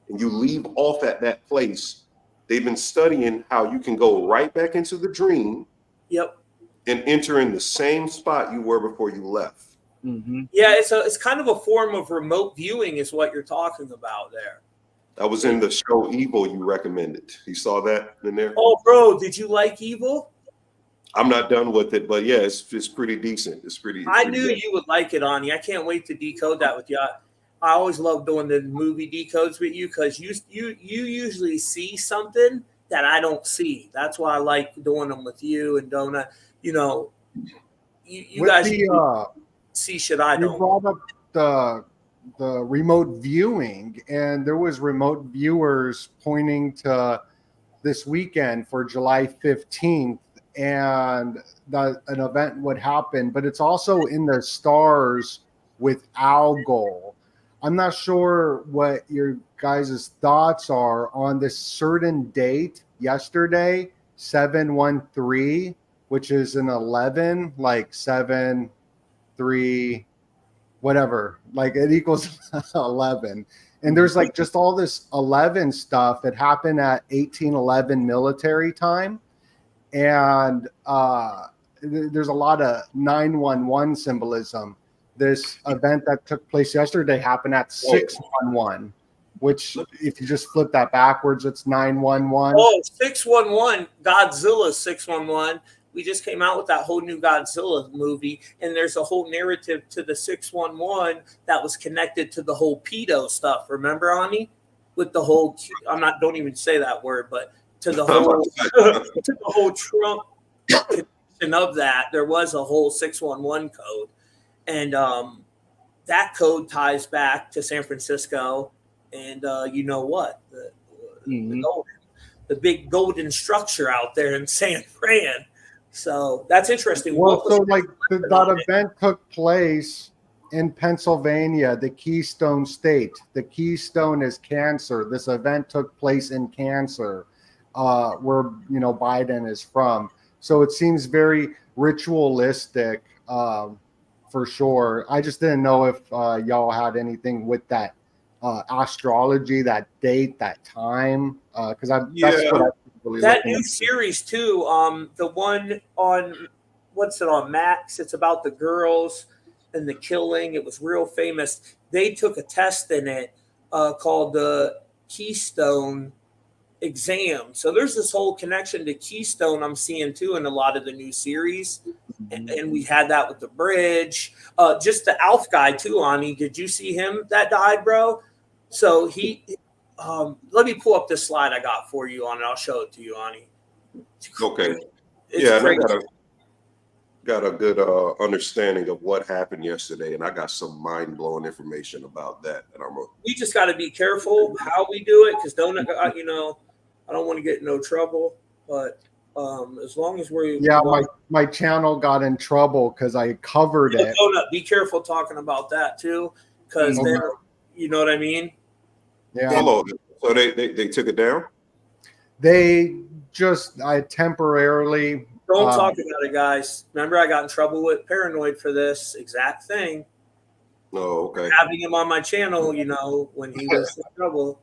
Speaker 5: and you leave off at that place, they've been studying how you can go right back into the dream.
Speaker 2: Yep.
Speaker 5: And enter in the same spot you were before you left.
Speaker 2: Mm-hmm. Yeah, it's kind of a form of remote viewing is what you're talking about there.
Speaker 5: I was in the show Evil you recommended. You saw that in there?
Speaker 2: Oh, bro, did you like Evil?
Speaker 5: I'm not done with it, but yeah, it's pretty decent.
Speaker 2: I knew you would like it, Ani. I can't wait to decode that with you. I always love doing the movie decodes with you because you usually see something that I don't see. That's why I like doing them with you and Doenut. You know, you guys see shit I don't.
Speaker 4: You brought up the remote viewing, and there was remote viewers pointing to this weekend for July 15th, and an event would happen, but it's also in the stars with Algol. I'm not sure what you're guys' thoughts are on this certain date yesterday, 713, which is an 11, like 7, 3, whatever, like it equals 11. And there's like just all this 11 stuff. It happened at 1811 military time. And there's a lot of 911 symbolism. This event that took place yesterday happened at 611, which if you just flip that backwards, it's 911.
Speaker 2: Oh, 611, Godzilla 611. We just came out with that whole new Godzilla movie, and there's a whole narrative to the 611 that was connected to the whole pedo stuff. Remember, Ani? With the whole, don't even say that word, but to the whole Trump connection of that, there was a whole 611 code. And that code ties back to San Francisco. And you know what? The big golden structure out there in San Fran. So that's interesting.
Speaker 4: Well, so like that event took place in Pennsylvania, the Keystone State. The Keystone is Cancer. This event took place in Cancer, where Biden is from. So it seems very ritualistic, for sure. I just didn't know if y'all had anything with that astrology, that date, that time, because that's what I really
Speaker 2: that new series too. The one on what's it on Max? It's about the girls and the killing. It was real famous. They took a test in it called the Keystone exam. So there's this whole connection to Keystone I'm seeing too in a lot of the new series. And we had that with the bridge. Just the Alf guy too, Ani. Did you see him that died, bro? So he let me pull up this slide I got for you on it. I'll show it to you, Ani.
Speaker 5: Okay.
Speaker 2: It's
Speaker 5: crazy. I got a good understanding of what happened yesterday, and I got some mind-blowing information about that. And
Speaker 2: we just got to be careful how we do it, because I don't want to get in no trouble. But as long as we're
Speaker 4: my channel got in trouble because I covered it.
Speaker 2: Doenut, be careful talking about that too, because then you know what I mean.
Speaker 4: Yeah.
Speaker 5: Hello. So they took it down.
Speaker 4: I temporarily.
Speaker 2: Don't talk about it, guys. Remember, I got in trouble with Paranoid for this exact thing.
Speaker 5: Oh, okay.
Speaker 2: Having him on my channel, when he was in trouble.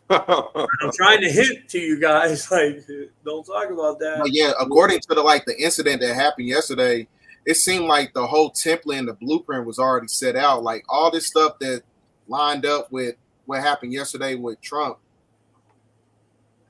Speaker 2: I'm trying to hint to you guys, like, don't talk about that.
Speaker 3: But yeah, according to the incident that happened yesterday, it seemed like the whole template and the blueprint was already set out. Like all this stuff that lined up with what happened yesterday with Trump.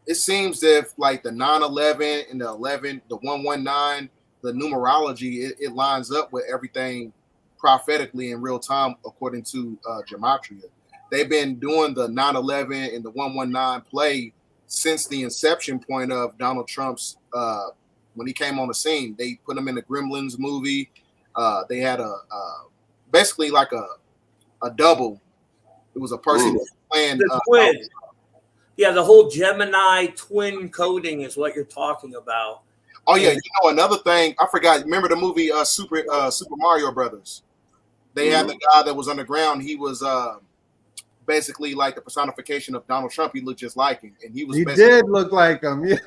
Speaker 3: It seems if like the 9/11 and the 119, the numerology, it lines up with everything prophetically in real time, according to Gematria. They've been doing the 9/11 and the 119 play since the inception point of Donald Trump's when he came on the scene. They put him in the Gremlins movie. They had basically like a double. It was a person playing
Speaker 2: the twin. Yeah, the whole Gemini twin coding is what you're talking about.
Speaker 3: Oh yeah, another thing I forgot. Remember the movie Super Mario Brothers? They had the guy that was underground. He was basically like the personification of Donald Trump. He looked just like him, and he
Speaker 4: did look like him. Yeah,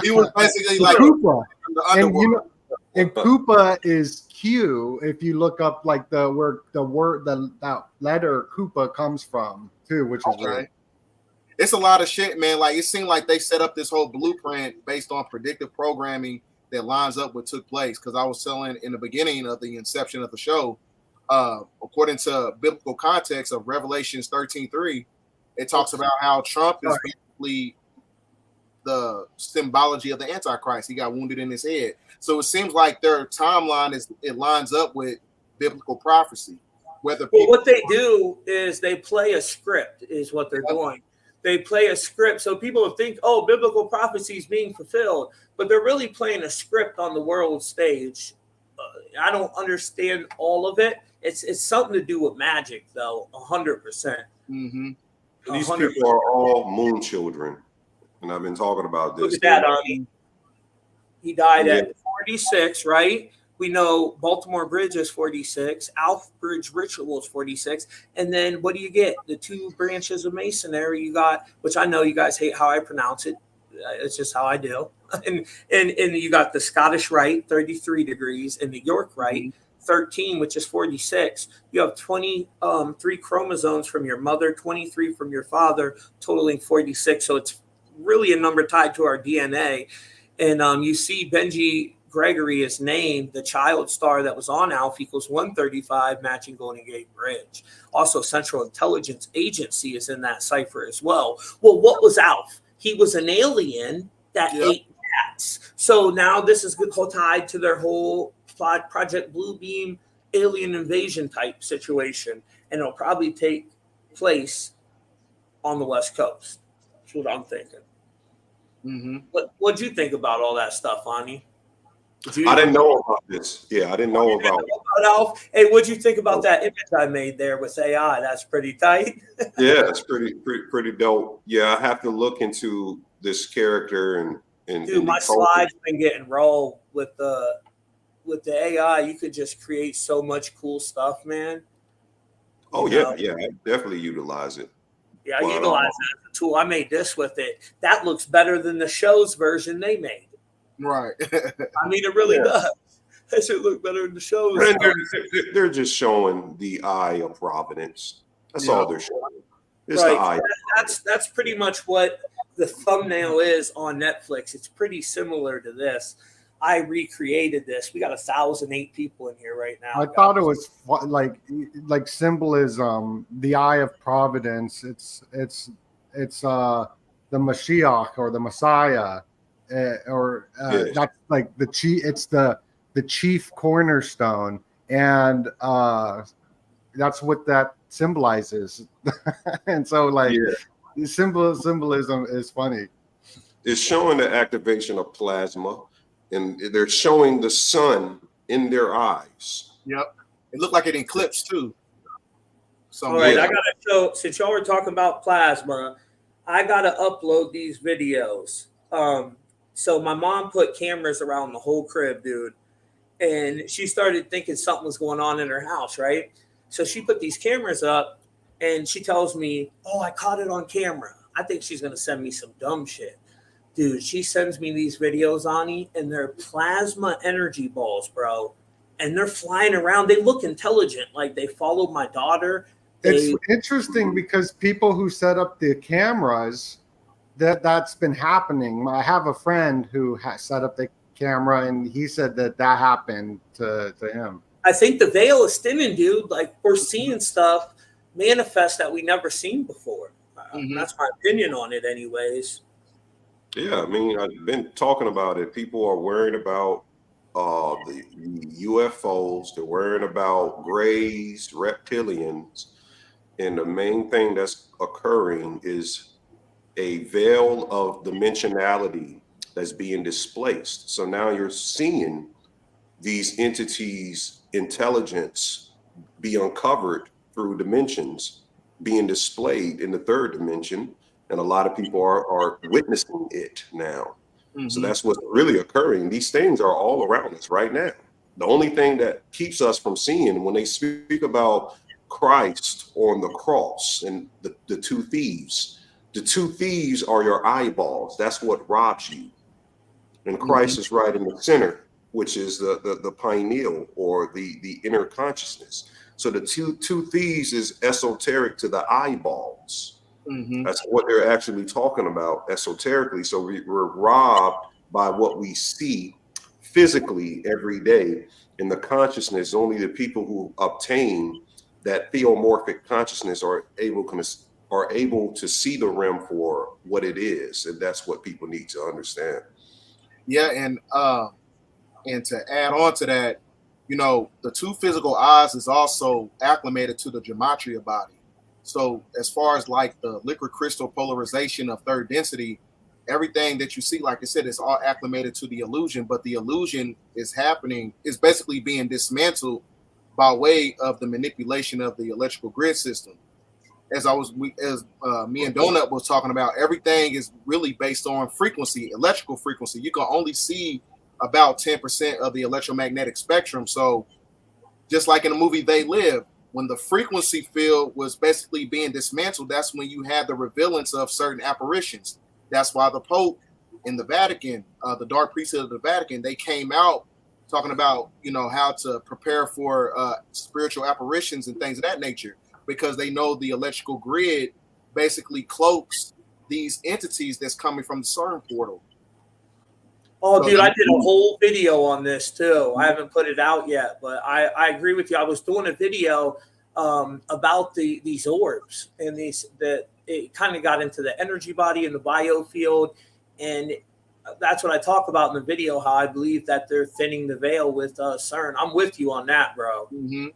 Speaker 3: he was basically like
Speaker 4: Koopa.
Speaker 3: The underworld.
Speaker 4: And Koopa is Q. If you look up like that letter Koopa comes from too, which is right.
Speaker 3: It's a lot of shit, man. Like it seemed like they set up this whole blueprint based on predictive programming that lines up what took place. Because I was telling in the beginning of the inception of the show, according to biblical context of Revelations 13:3, it talks about how Trump is basically the symbology of the Antichrist. He got wounded in his head. So it seems like their timeline it lines up with biblical prophecy.
Speaker 2: What they do is they play a script, is what they're doing. They play a script. So people think, biblical prophecy is being fulfilled, but they're really playing a script on the world stage. I don't understand all of it. It's something to do with magic, though, 100%.
Speaker 5: Mm-hmm. These people are all moon children, and I've been talking about this.
Speaker 2: Look at that, Ani. He died at 46, right? We know Baltimore Bridge is 46, Alf Bridge Ritual is 46, and then what do you get? The two branches of masonry you got, which I know you guys hate how I pronounce it. It's just how I do. And you got the Scottish Rite, 33 degrees, and the York Rite, 13, which is 46. You have 23 chromosomes from your mother, 23 from your father, totaling 46. So it's really a number tied to our DNA. And you see Benji Gregory is named the child star that was on Alf equals 135, matching Golden Gate Bridge. Also, Central Intelligence Agency is in that cipher as well. Well, what was Alf? He was an alien that ate cats. So now this is tied to their whole Project Bluebeam alien invasion type situation. And it'll probably take place on the West Coast. That's what I'm thinking. What'd you think about all that stuff, Ani?
Speaker 5: I didn't know about this. Yeah, I didn't know about
Speaker 2: Alf. Hey, what'd you think about that image I made there with AI? That's pretty tight.
Speaker 5: Yeah, it's pretty dope. Yeah, I have to look into this character and
Speaker 2: dude, my slides been getting rolled with the AI. You could just create so much cool stuff, man.
Speaker 5: Oh yeah, I definitely utilize it.
Speaker 2: Yeah, I utilize that as a tool. I made this with it. That looks better than the show's version they made.
Speaker 3: Right.
Speaker 2: I mean, it really does. That should look better than the show's.
Speaker 5: They're just showing the eye of providence. That's all they're showing. It's the eye.
Speaker 2: That's pretty much what the thumbnail is on Netflix. It's pretty similar to this. I recreated this. We got 1,008 people in here right now.
Speaker 4: I thought it was like symbolism, the eye of providence. It's the Mashiach or the Messiah, that's like the chief. It's the chief cornerstone, and that's what that symbolizes. And so, symbolism is funny.
Speaker 5: It's showing the activation of plasma. And they're showing the sun in their eyes.
Speaker 3: Yep. It looked like it eclipsed too.
Speaker 2: All right, I gotta show, since y'all were talking about plasma, I gotta upload these videos. So my mom put cameras around the whole crib, dude. And she started thinking something was going on in her house, right? So she put these cameras up and she tells me, oh, I caught it on camera. I think she's gonna send me some dumb shit. Dude, she sends me these videos, Ani, and they're plasma energy balls, bro. And they're flying around. They look intelligent, like they followed my daughter.
Speaker 4: It's interesting because people who set up the cameras, that's been happening. I have a friend who set up the camera, and he said that happened to him.
Speaker 2: I think the veil is thinning, dude. Like, we're seeing stuff manifest that we never seen before. That's my opinion on it anyways.
Speaker 5: Yeah, I mean, I've been talking about it. People are worried about the UFOs. They're worried about grays, reptilians. And the main thing that's occurring is a veil of dimensionality that's being displaced. So now you're seeing these entities' intelligence be uncovered through dimensions, being displayed in the third dimension. And a lot of people are witnessing it now. So that's what's really occurring. These things are all around us right now. The only thing that keeps us from seeing, when they speak about Christ on the cross and the two thieves are your eyeballs. That's what robs you. And Christ is right in the center, which is the pineal or the inner consciousness. So the two thieves is esoteric to the eyeballs. That's what they're actually talking about esoterically. So we're robbed by what we see physically every day. In the consciousness, only the people who obtain that theomorphic consciousness are able to see the realm for what it is. And that's what people need to understand.
Speaker 3: Yeah, and to add on to that, the two physical eyes is also acclimated to the gematria body. So as far as like the liquid crystal polarization of third density, everything that you see, like I said, is all acclimated to the illusion, but the illusion is basically being dismantled by way of the manipulation of the electrical grid system. As me and Doenut was talking about, everything is really based on frequency, electrical frequency. You can only see about 10% of the electromagnetic spectrum. So just like in the movie They Live, when the frequency field was basically being dismantled, that's when you had the revealance of certain apparitions. That's why the Pope in the Vatican, the dark priesthood of the Vatican, they came out talking about, how to prepare for spiritual apparitions and things of that nature, because they know the electrical grid basically cloaks these entities that's coming from the CERN portal.
Speaker 2: Oh, dude, I did a whole video on this too. I haven't put it out yet, but I agree with you. I was doing a video about these orbs and that it kind of got into the energy body and the biofield, and that's what I talk about in the video. How I believe that they're thinning the veil with CERN. I'm with you on that, bro.
Speaker 3: Mm-hmm.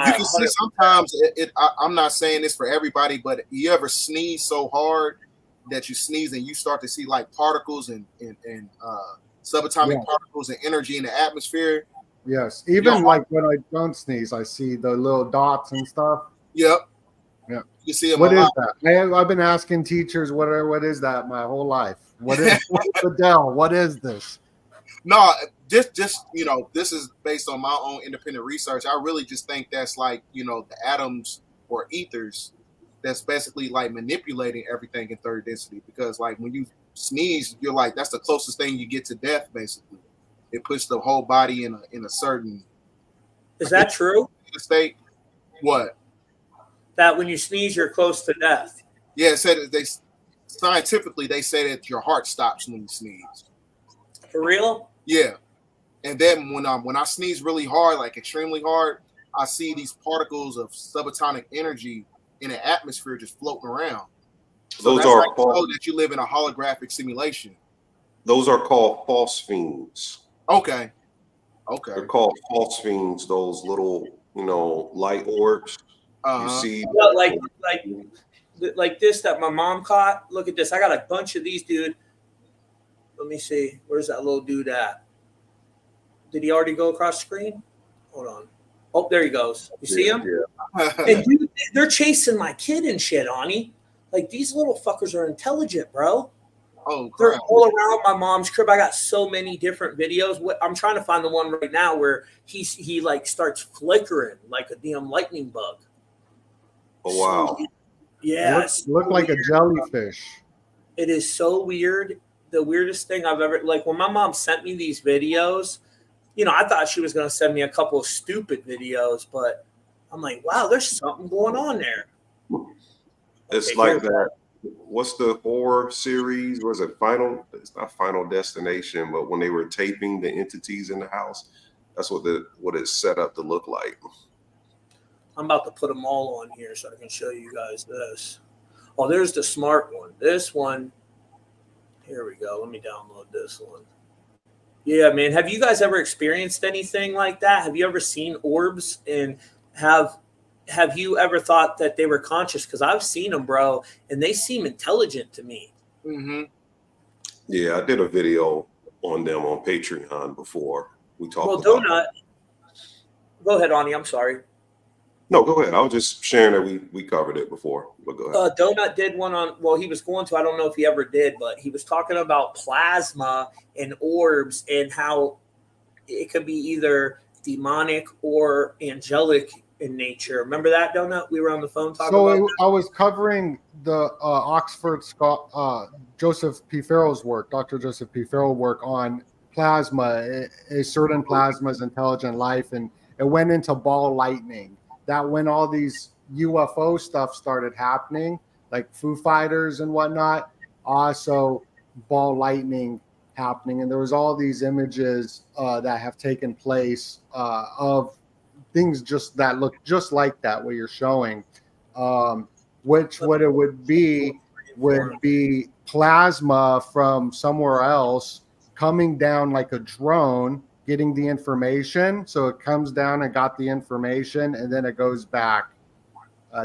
Speaker 3: You can see sometimes I'm not saying this for everybody, but you ever sneeze so hard that you sneeze and you start to see like particles and subatomic particles and energy in the atmosphere.
Speaker 4: Yes, even like when I don't sneeze, I see the little dots and stuff.
Speaker 3: Yep.
Speaker 4: Yeah.
Speaker 3: You see them.
Speaker 4: What is that? I've been asking teachers what is that my whole life. What is Bedell? What is this?
Speaker 3: No, just this is based on my own independent research. I really just think that's like, the atoms or ethers that's basically like manipulating everything in third density, because like when you sneeze, you're like, that's the closest thing you get to death. Basically, it puts the whole body in a certain.
Speaker 2: Is that true?
Speaker 3: State. What?
Speaker 2: That when you sneeze, you're close to death.
Speaker 3: Yeah, it said scientifically they say that your heart stops when you sneeze.
Speaker 2: For real?
Speaker 3: Yeah. And then when I sneeze really hard, like extremely hard, I see these particles of subatomic energy in the atmosphere just floating around. So
Speaker 5: Those are
Speaker 3: that you live in a holographic simulation.
Speaker 5: Those are called false fiends.
Speaker 3: Okay.
Speaker 5: They're called false fiends. Those little, light orbs. You see,
Speaker 2: like this that my mom caught. Look at this. I got a bunch of these, dude. Let me see. Where's that little dude at? Did he already go across the screen? Hold on. Oh, there he goes. You see him?
Speaker 3: Yeah.
Speaker 2: And dude, they're chasing my kid and shit, Ani. Like, these little fuckers are intelligent, bro.
Speaker 3: Oh, crap.
Speaker 2: They're all around my mom's crib. I got so many different videos. I'm trying to find the one right now where he like starts flickering like a damn lightning bug.
Speaker 5: Oh, wow.
Speaker 2: So, yeah.
Speaker 4: Look like a jellyfish.
Speaker 2: It is so weird. The weirdest thing I've ever, like when my mom sent me these videos, I thought she was going to send me a couple of stupid videos, but I'm like, wow, there's something going on there.
Speaker 5: It's like that. What's the horror series? Was it Final? It's not Final Destination, but when they were taping the entities in the house, that's what it's set up to look like.
Speaker 2: I'm about to put them all on here so I can show you guys this. Oh, there's the smart one. This one. Here we go. Let me download this one. Yeah, man. Have you guys ever experienced anything like that? Have you ever seen orbs, and have you ever thought that they were conscious? Because I've seen them, bro, and they seem intelligent to me.
Speaker 3: Mm-hmm.
Speaker 5: Yeah, I did a video on them on Patreon before. We talked about
Speaker 2: Doenut. Go ahead, Ani. I'm sorry.
Speaker 5: No, go ahead. I was just sharing that we covered it before, but go ahead.
Speaker 2: Doenut did one on, he was going to, I don't know if he ever did, but he was talking about plasma and orbs and how it could be either demonic or angelic in nature. Remember that, Doenut? We were on the phone talking about that?
Speaker 4: I was covering the Oxford Joseph P. Farrell's work, Dr. Joseph P. Farrell work on plasma, a certain plasma's intelligent life, and it went into ball lightning. That when all these UFO stuff started happening, like Foo Fighters and whatnot, also ball lightning happening. And there was all these images that have taken place of things just that look just like that, what you're showing, which what it would be plasma from somewhere else coming down like a drone, getting the information. So it comes down and got the information, and then it goes back.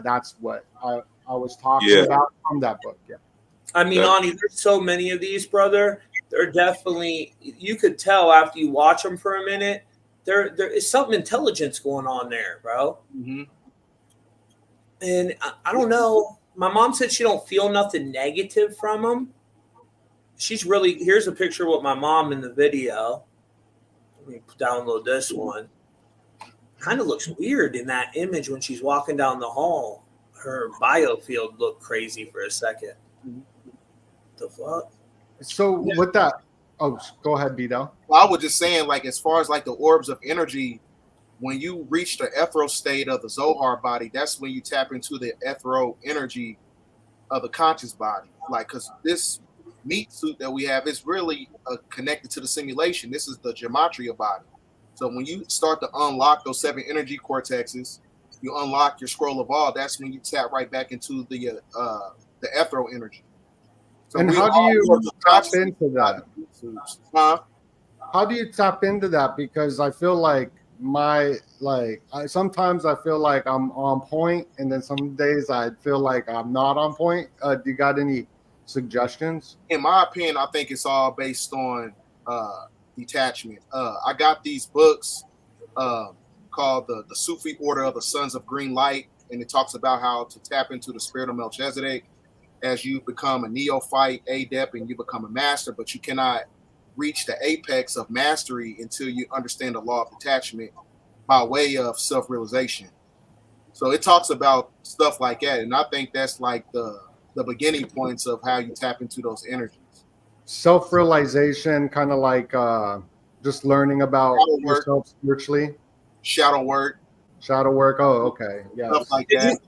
Speaker 4: That's what I was talking about from that book. Yeah.
Speaker 2: I mean, Ani, there's so many of these, brother. They're definitely, you could tell after you watch them for a minute, there is something intelligence going on there, bro.
Speaker 3: Mm-hmm.
Speaker 2: And I don't know. My mom said she don't feel nothing negative from them. Here's a picture with my mom in the video. Let me download this one. Kind of looks weird in that image when she's walking down the hall. Her biofield looked crazy for a second. The fuck?
Speaker 4: So with that, oh, go ahead, Bdell.
Speaker 3: Well, I was just saying, like, as far as like the orbs of energy, when you reach the ethereal state of the Zohar body, that's when you tap into the ethereal energy of the conscious body. Like, because this meat suit that we have is really connected to the simulation. This is the Gematria body. So when you start to unlock those 7 energy cortexes, you unlock your scroll of all. That's when you tap right back into the ethereal energy. So
Speaker 4: and how do you tap into that?
Speaker 3: Huh?
Speaker 4: How do you tap into that? Because I feel like sometimes I feel like I'm on point, and then some days I feel like I'm not on point. Do you got any suggestions?
Speaker 3: In my opinion, I think it's all based on detachment. I got these books called the Sufi Order of the Sons of Green Light, and it talks about how to tap into the spirit of Melchizedek as you become a neophyte, adept, and you become a master, but you cannot reach the apex of mastery until you understand the law of detachment by way of self-realization. So it talks about stuff like that, and I think that's like the beginning points of how you tap into those energies.
Speaker 4: Self-realization, kind of like just learning about yourself spiritually.
Speaker 3: Shadow work.
Speaker 4: Oh, okay. Yeah.
Speaker 3: Stuff like that.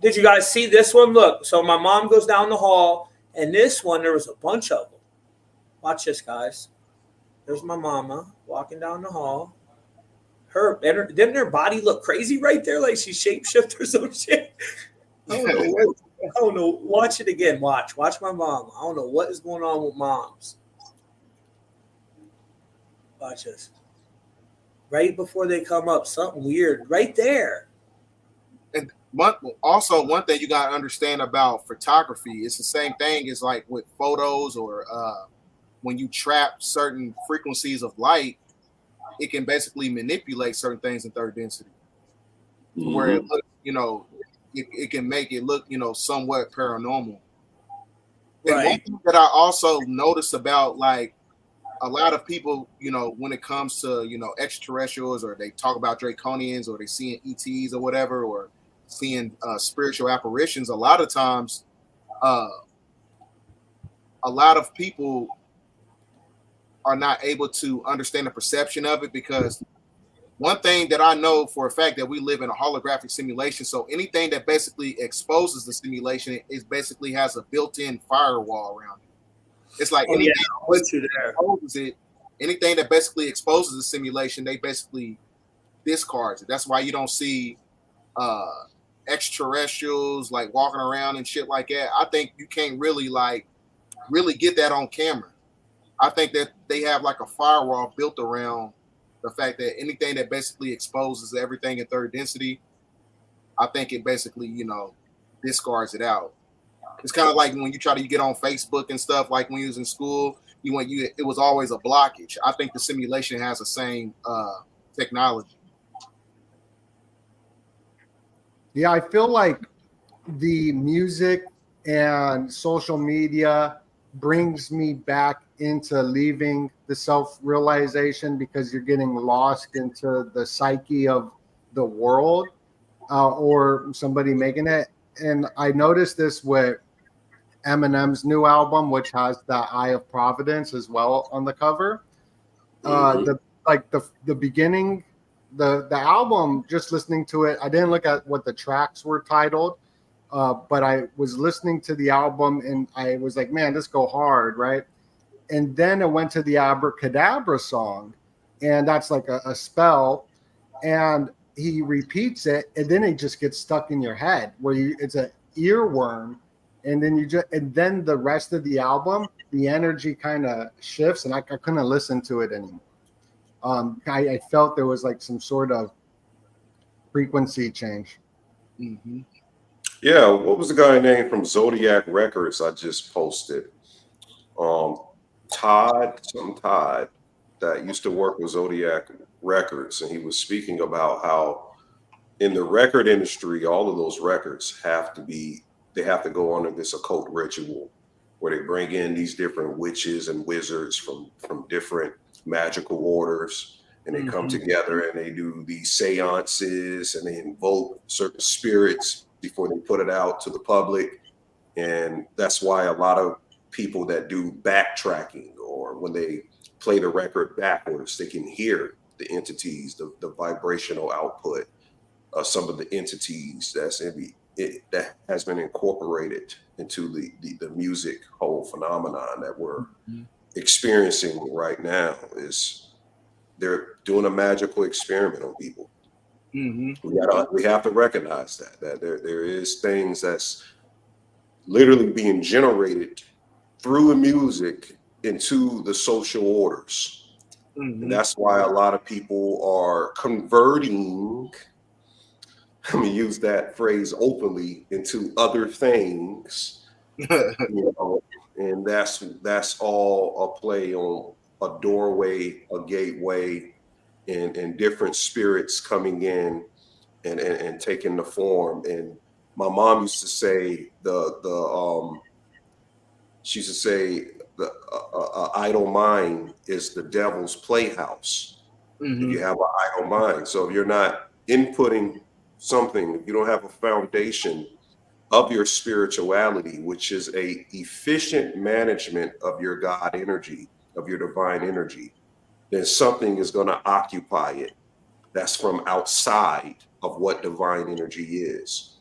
Speaker 2: Did you guys see this one? Look, so my mom goes down the hall, and this one, there was a bunch of them. Watch this, guys. There's my mama walking down the hall. Didn't her body look crazy right there? Like she shapeshift or some shit? I don't know. Watch it again. Watch my mom. I don't know what is going on with moms. Watch this. Right before they come up, something weird right there.
Speaker 3: And one thing you got to understand about photography, it's the same thing as like with photos or when you trap certain frequencies of light, it can basically manipulate certain things in third density. Mm-hmm. Where it looks, it can make it look, somewhat paranormal. And one thing that I also noticed about like a lot of people, when it comes to, extraterrestrials, or they talk about draconians, or they seeing ETs or whatever, or seeing spiritual apparitions, a lot of times, a lot of people are not able to understand the perception of it, because one thing that I know for a fact that we live in a holographic simulation. So anything that basically exposes the simulation is basically has a built-in firewall around it. It's like anything that basically exposes the simulation, they basically discards it. That's why you don't see extraterrestrials like walking around and shit like that. I think you can't really get that on camera. I think that they have like a firewall built around the fact that anything that basically exposes everything in third density, I think it basically, discards it out. It's kind of like when you try to get on Facebook and stuff, like when you was in school, it was always a blockage. I think the simulation has the same technology.
Speaker 4: Yeah, I feel like the music and social media brings me back into leaving the self-realization, because you're getting lost into the psyche of the world or somebody making it. And I noticed this with Eminem's new album, which has the Eye of Providence as well on the cover. The beginning, the album, just listening to it, I didn't look at what the tracks were titled, but I was listening to the album and I was like, man, this go hard, right? And then I went to the Abracadabra song, and that's like a spell, and he repeats it, and then it just gets stuck in your head where it's an earworm, and then the rest of the album, the energy kind of shifts, and I couldn't listen to it anymore. I felt there was like some sort of frequency change.
Speaker 3: Mm-hmm.
Speaker 5: Yeah, what was the guy named from Zodiac Records I just posted? Todd, that used to work with Zodiac Records, and he was speaking about how in the record industry, all of those records have to go under this occult ritual where they bring in these different witches and wizards from different magical orders, and they come together and they do these seances and they invoke certain spirits before they put it out to the public. And that's why a lot of people that do backtracking, or when they play the record backwards, they can hear the entities, the vibrational output of some of the entities that has been incorporated into the music whole phenomenon that we're experiencing right now. Is they're doing a magical experiment on people. We have to recognize that there is things that's literally being generated through the music into the social orders. And that's why a lot of people are converting, let me use that phrase openly, into other things. And that's all a play on a doorway, a gateway, and different spirits coming in and taking the form. And my mom used to say she used to say the idle mind is the devil's playhouse. If you have an idle mind, so if you're not inputting something, if you don't have a foundation of your spirituality, which is a efficient management of your God energy, of your divine energy, then something is going to occupy it. That's from outside of what divine energy is.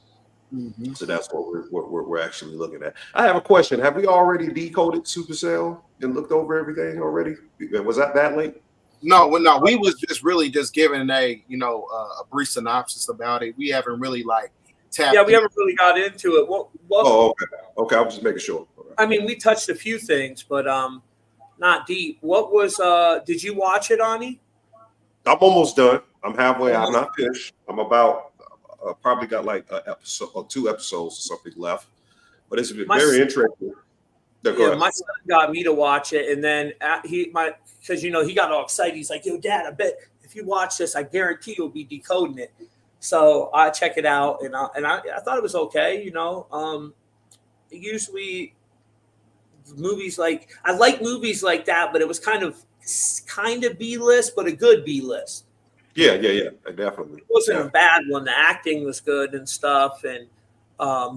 Speaker 5: So that's what we're actually looking at. I have a question. Have we already decoded SupaCell and looked over everything already? Was that late?
Speaker 3: No, we was just really just giving a brief synopsis about it. We haven't really tapped.
Speaker 2: Yeah, we haven't really got into it.
Speaker 5: Oh, okay. I was just making sure.
Speaker 2: I mean, we touched a few things, but not deep. What was? Did you watch it, Ani?
Speaker 5: I'm almost done. I'm halfway. I'm not finished. I'm about probably got like an episode or 2 episodes or something left, but it's very interesting.
Speaker 2: My son got me to watch it, and then because he got all excited. He's like, "Yo, Dad, I bet if you watch this, I guarantee you'll be decoding it." So I check it out, and I thought it was okay. Usually movies I like movies like that, but it was kind of B-list, but a good B-list.
Speaker 5: Yeah, definitely.
Speaker 2: It wasn't a bad one. The acting was good and stuff, and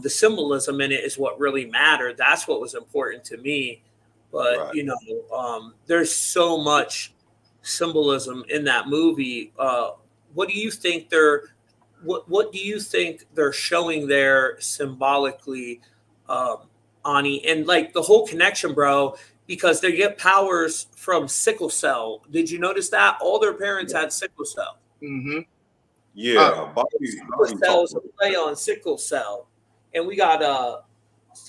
Speaker 2: the symbolism in it is what really mattered. That's what was important to me. But there's so much symbolism in that movie. What do you think what do you think they're showing there symbolically, Ani? And the whole connection, bro, because they get powers from sickle cell. Did you notice that? All their parents had sickle cell.
Speaker 5: Yeah.
Speaker 2: Sickle cell is a play on sickle cell. And we got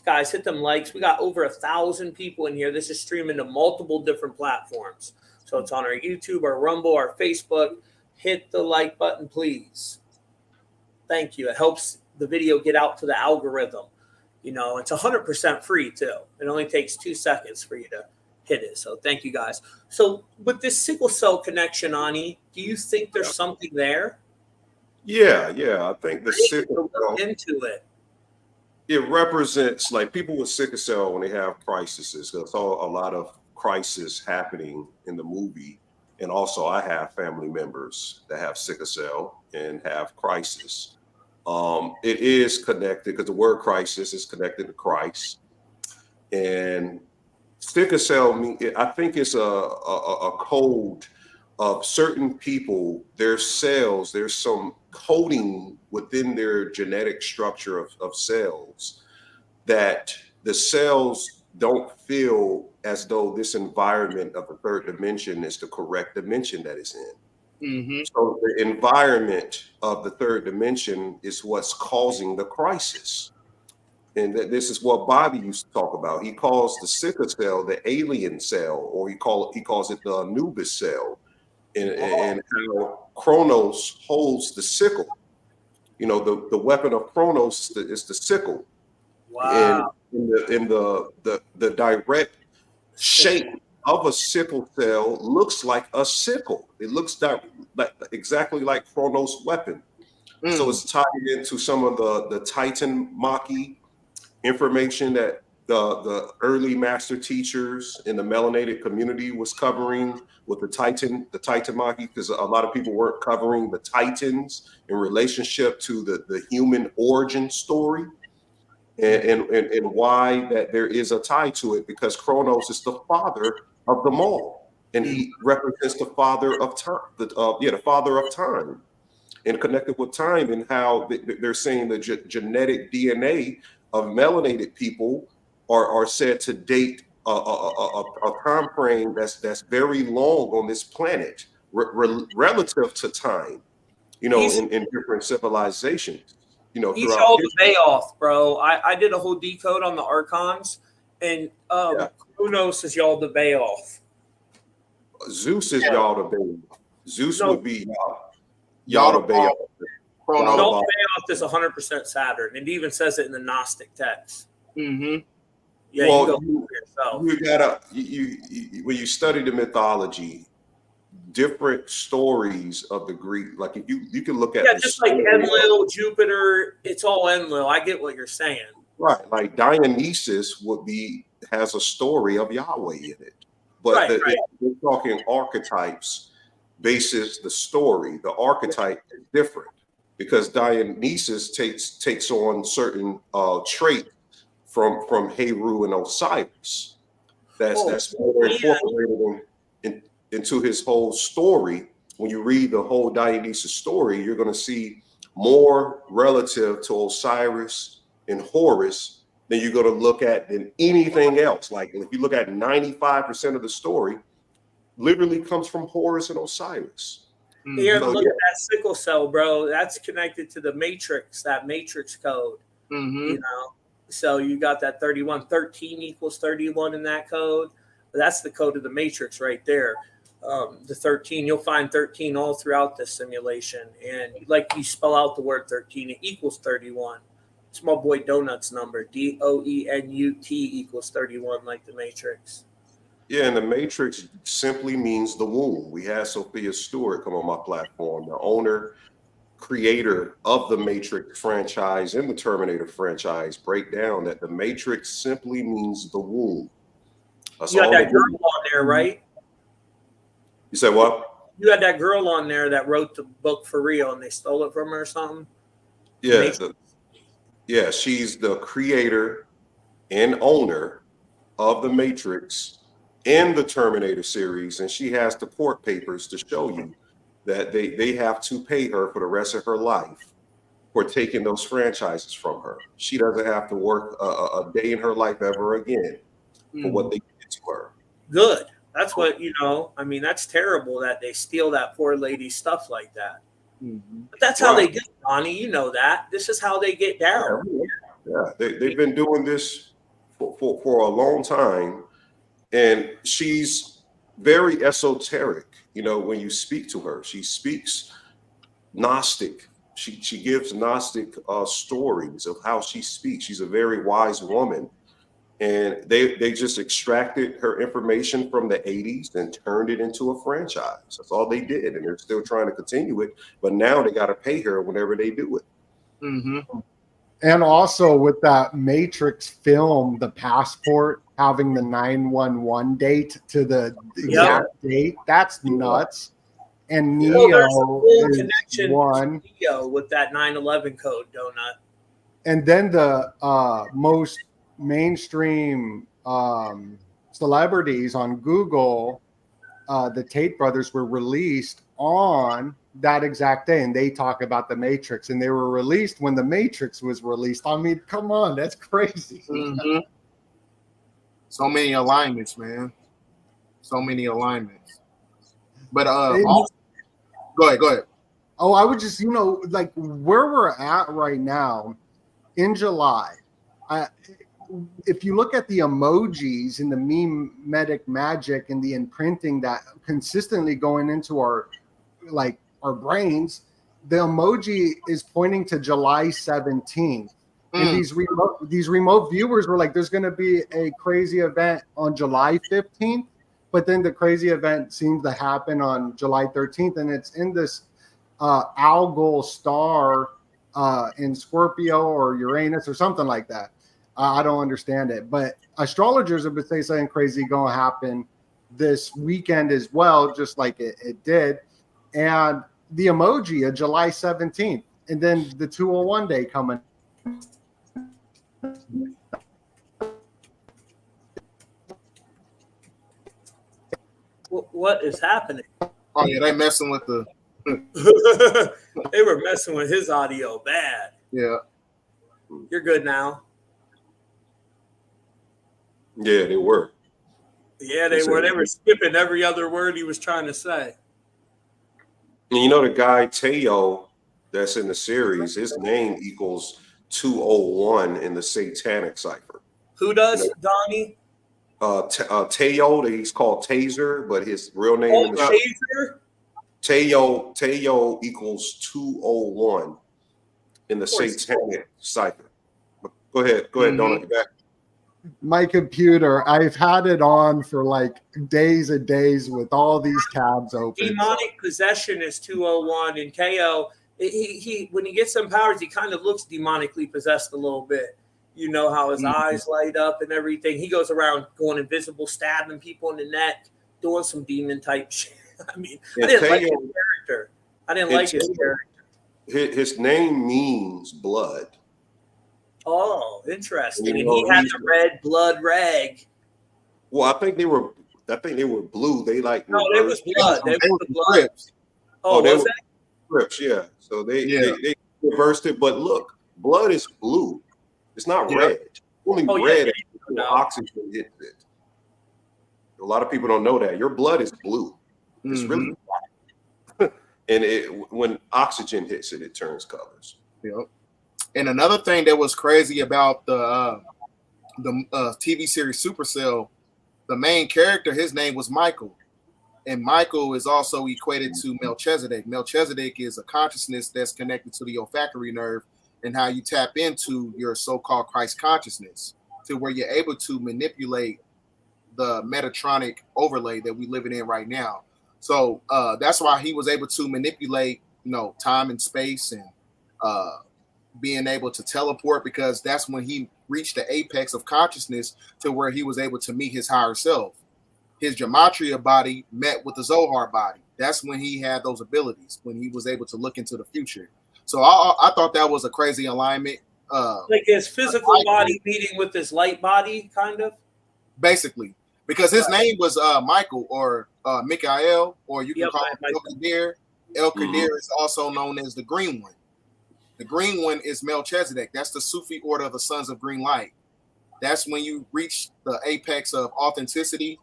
Speaker 2: guys, hit them likes. We got over 1,000 people in here. This is streaming to multiple different platforms. So it's on our YouTube, our Rumble, our Facebook. Hit the like button, please. Thank you. It helps the video get out to the algorithm. It's 100% free too. It only takes 2 seconds for you to hit it. So thank you guys. So with this sickle cell connection, Ani, do you think there's something there?
Speaker 5: Yeah. I think the sickle cell
Speaker 2: into it.
Speaker 5: It represents people with sickle cell when they have crises. There's a lot of crisis happening in the movie. And also I have family members that have sickle cell and have crisis. It is connected because the word crisis is connected to Christ. And sickle cell, I think it's a code of certain people, their cells, there's some coding within their genetic structure of cells that the cells don't feel as though this environment of the third dimension is the correct dimension that it's in. So the environment of the third dimension is what's causing the crisis. And this is what Bobby used to talk about. He calls the sickle cell the alien cell, or he calls it the Anubis cell. And how Kronos holds the sickle. The weapon of Kronos is the sickle.
Speaker 2: Wow.
Speaker 5: And in the direct shape of a sickle cell looks like a sickle. It looks exactly like Kronos' weapon. So it's tied into some of the Titan Maki information that the early master teachers in the melanated community was covering with the Titan Maki, because a lot of people weren't covering the Titans in relationship to the human origin story, and why that there is a tie to it, because Kronos is the father of them all, and he represents the father of time, the father of time, and connected with time, and how they're saying the genetic DNA of melanated people are said to date a time frame that's very long on this planet relative to time, in different civilizations,
Speaker 2: He's
Speaker 5: throughout
Speaker 2: y'all the
Speaker 5: history.
Speaker 2: Bayoff, bro. I did a whole decode on the Archons, and
Speaker 5: Yeah.
Speaker 2: Kronos is y'all the Bayoff.
Speaker 5: Zeus is y'all the baby. Zeus
Speaker 2: No.
Speaker 5: would be y'all the baby.
Speaker 3: Chronos.
Speaker 2: Y'all the Bayoff is 100% Saturn. It even says it in the Gnostic text.
Speaker 3: Mm-hmm.
Speaker 2: Yeah,
Speaker 5: Well,
Speaker 2: you go for yourself.
Speaker 5: you gotta when you study the mythology, different stories of the Greek, like if you can look at
Speaker 2: Yeah,
Speaker 5: the
Speaker 2: just like
Speaker 5: story
Speaker 2: Enlil, Jupiter, it's all Enlil. I get what you're saying.
Speaker 5: right, like Dionysus has a story of Yahweh in it, but
Speaker 2: Right.
Speaker 5: if we're talking archetypes basis the story, the archetype is different, because Dionysus takes on certain traits from Heru and Osiris that's more incorporated into his whole story. When you read the whole Dionysus story, you're going to see more relative to Osiris and Horus than you're going to look at than anything else. Like if you look at 95% of the story, literally comes from Horus and Osiris.
Speaker 2: Here,
Speaker 5: So,
Speaker 2: look at that sickle cell, bro. That's connected to the matrix, that matrix code.
Speaker 3: Mm-hmm.
Speaker 2: So you got that 31, 13 equals 31 in that code. That's the code of the matrix right there. The 13, you'll find 13 all throughout the simulation. And like you spell out the word 13, it equals 31. It's my boy Doenut's number, Doenut equals 31, like the matrix.
Speaker 5: yeah, and the Matrix simply means the womb. We had Sophia Stewart come on my platform, the owner, creator of the Matrix franchise and the Terminator franchise, break down that the Matrix simply means the womb. That's
Speaker 2: You had
Speaker 5: all
Speaker 2: that
Speaker 5: it
Speaker 2: girl
Speaker 5: means.
Speaker 2: on there, right?
Speaker 5: You said what?
Speaker 2: You had that girl on there that wrote the book for real, and they stole it from her or something.
Speaker 5: Yeah, she's the creator and owner of the Matrix in the Terminator series, and she has the court papers to show you that they have to pay her for the rest of her life for taking those franchises from her. She doesn't have to work a day in her life ever again for what they did to her.
Speaker 2: Good. That's what, I mean, that's terrible that they steal that poor lady's stuff like that. But that's how they do it, Donnie. You know that. This is how they get down.
Speaker 5: Yeah, they've been doing this for a long time. And she's very esoteric. When you speak to her, she speaks Gnostic. She gives Gnostic stories of how she speaks. She's a very wise woman. And they just extracted her information from the 80s and turned it into a franchise. That's all they did. And they're still trying to continue it. But now they got to pay her whenever they do it.
Speaker 3: Mm-hmm.
Speaker 4: And also with that Matrix film, The Passport, having the 911 date to the exact date, that's nuts. And Neo is
Speaker 2: connection
Speaker 4: one.
Speaker 2: To Neo with that 911 code, Donut.
Speaker 4: And then the most mainstream celebrities on Google, the Tate brothers, were released on that exact day, and they talk about the Matrix, and they were released when the Matrix was released. I mean, come on, that's crazy.
Speaker 3: Mm-hmm. So many alignments, man. So many alignments. But go ahead.
Speaker 4: Oh, I would just, like where we're at right now in July. If you look at the emojis and the memetic magic and the imprinting that consistently going into our brains, the emoji is pointing to July 17th. And these remote viewers were like, there's going to be a crazy event on July 15th, but then the crazy event seems to happen on July 13th, and it's in this algal star in Scorpio or Uranus or something like that. I don't understand it. But astrologers have been saying something crazy going to happen this weekend as well, just like it did. And the emoji of July 17th, and then the 201 day coming.
Speaker 2: What is happening?
Speaker 3: Oh yeah, they messing with the.
Speaker 2: They were messing with his audio bad.
Speaker 3: Yeah.
Speaker 2: You're good now.
Speaker 5: Yeah, they were.
Speaker 2: Yeah, they were. They were skipping every other word he was trying to say.
Speaker 5: And you know the guy Teo that's in the series, his name equals 201 in the satanic cipher.
Speaker 2: Who does, Donnie?
Speaker 5: Teo, he's called Taser, but his real name in the
Speaker 2: Taser?
Speaker 5: Teo equals 201 in the satanic cipher. Go ahead, Donut, you back.
Speaker 4: My computer, I've had it on for like days and days with all these tabs open.
Speaker 2: Demonic possession is 201, and KO, he when he gets some powers, he kind of looks demonically possessed a little bit. You know how his eyes light up and everything. He goes around going invisible, stabbing people in the neck, doing some demon type shit. I mean, I didn't like his character. I didn't like his character.
Speaker 5: His name means blood.
Speaker 2: Oh, interesting. And he had the red blood rag.
Speaker 5: Well, I think they were blue. They like
Speaker 2: no, they was blood. They were the blood.
Speaker 3: Crips.
Speaker 2: Oh,
Speaker 5: they
Speaker 2: was
Speaker 5: were
Speaker 2: that?
Speaker 5: Crips, yeah. So they reversed it. But look, blood is blue. It's not red. Only red when oxygen hits it. A lot of people don't know that. Your blood is blue. It's really black. And when oxygen hits it, it turns colors.
Speaker 3: Yep. And another thing that was crazy about the TV series SupaCell, the main character, his name was Michael. And Michael is also equated to Melchizedek. Melchizedek is a consciousness that's connected to the olfactory nerve and how you tap into your so-called Christ consciousness to where you're able to manipulate the Metatronic overlay that we're living in right now. So that's why he was able to manipulate, time and space and being able to teleport, because that's when he reached the apex of consciousness to where he was able to meet his higher self. His Gematria body met with the Zohar body. That's when he had those abilities, when he was able to look into the future. So I thought that was a crazy alignment.
Speaker 2: Like his physical body meeting with his light body, kind of?
Speaker 3: Basically. Because his name was Michael or Mikael, or you can call him El Qadir. El Qadir is also known as the Green One. The Green One is Melchizedek. That's the Sufi order of the Sons of Green Light. That's when you reach the apex of authenticity.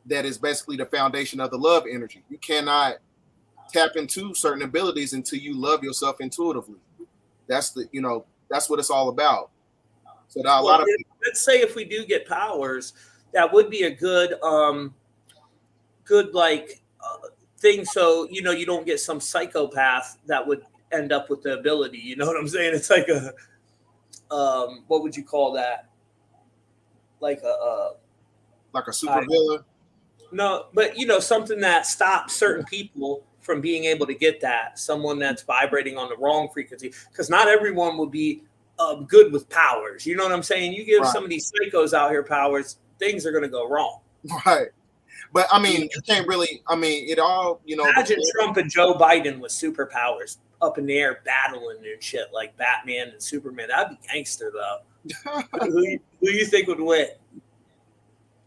Speaker 3: That is basically the foundation of the love energy. You cannot tap into certain abilities until you love yourself intuitively. That's that's what it's all about. So that
Speaker 2: let's say if we do get powers, that would be a good thing. So you don't get some psychopath that would end up with the ability. You know what I'm saying? It's like a what would you call that? Like a
Speaker 3: super villain.
Speaker 2: No, but something that stops certain people from being able to get that. Someone that's vibrating on the wrong frequency, because not everyone will be good with powers. You know what I'm saying? You give some of these psychos out here powers, things are going to go wrong.
Speaker 3: Right. But I mean, you can't really. I mean, it all.
Speaker 2: Imagine Trump and Joe Biden with superpowers up in the air battling and shit like Batman and Superman. That'd be gangster though. Who you think would win?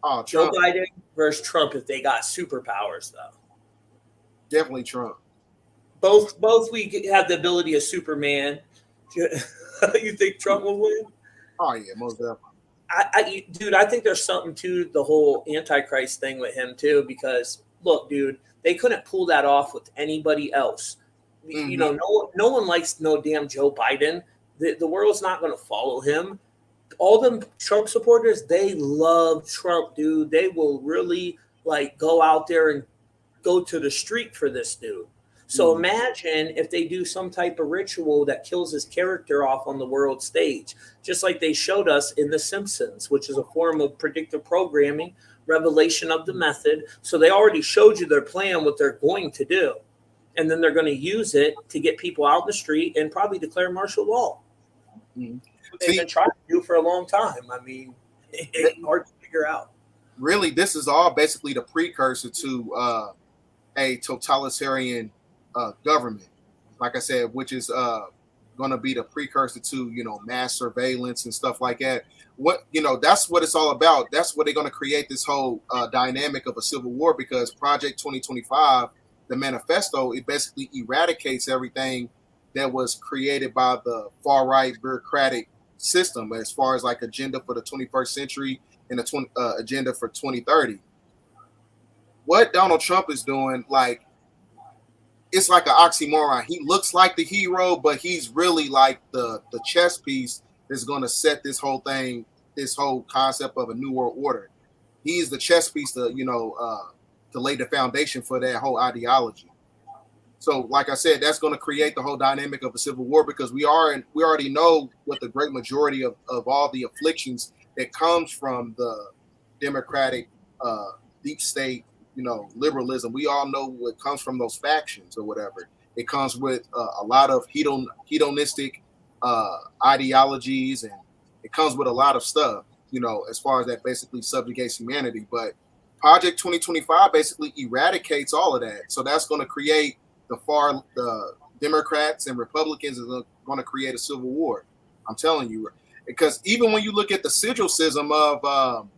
Speaker 3: Oh,
Speaker 2: Joe Biden versus Trump if they got superpowers, though.
Speaker 3: Definitely Trump.
Speaker 2: Both we have the ability of Superman. You think Trump will win?
Speaker 3: Oh yeah, most definitely.
Speaker 2: Dude, I think there's something to the whole Antichrist thing with him too. Because look, dude, they couldn't pull that off with anybody else. No one likes no damn Joe Biden. The world's not going to follow him. All them Trump supporters, they love Trump, dude. They will really go out there and go to the street for this dude. So imagine if they do some type of ritual that kills his character off on the world stage, just like they showed us in The Simpsons, which is a form of predictive programming, revelation of the method. So they already showed you their plan, what they're going to do. And then they're going to use it to get people out in the street and probably declare martial law. what they've been trying to do for a long time. I mean, it's hard to figure out.
Speaker 3: Really, this is all basically the precursor to a totalitarian government, like I said, which is going to be the precursor to, you know, mass surveillance and stuff like that. What, you know, that's what it's all about. That's what they're going to create, this whole dynamic of a civil war, because Project 2025, the manifesto, it basically eradicates everything that was created by the far right bureaucratic system as far as like agenda for the 21st century and the agenda for 2030. What Donald Trump is doing, like, it's like an oxymoron. He looks like the hero, but he's really like the chess piece that's going to set this whole thing, this whole concept of a new world order. He's the chess piece to, you know, to lay the foundation for that whole ideology. So, like I said, that's going to create the whole dynamic of a civil war, because we already know what the great majority of all the afflictions that comes from the democratic deep state, you know, liberalism. We all know what comes from those factions or whatever. It comes with a lot of hedonistic ideologies, and it comes with a lot of stuff, you know, as far as that basically subjugates humanity. But Project 2025 basically eradicates all of that. So that's going to create the Democrats and Republicans are going to create a civil war. I'm telling you, because even when you look at the sigil system of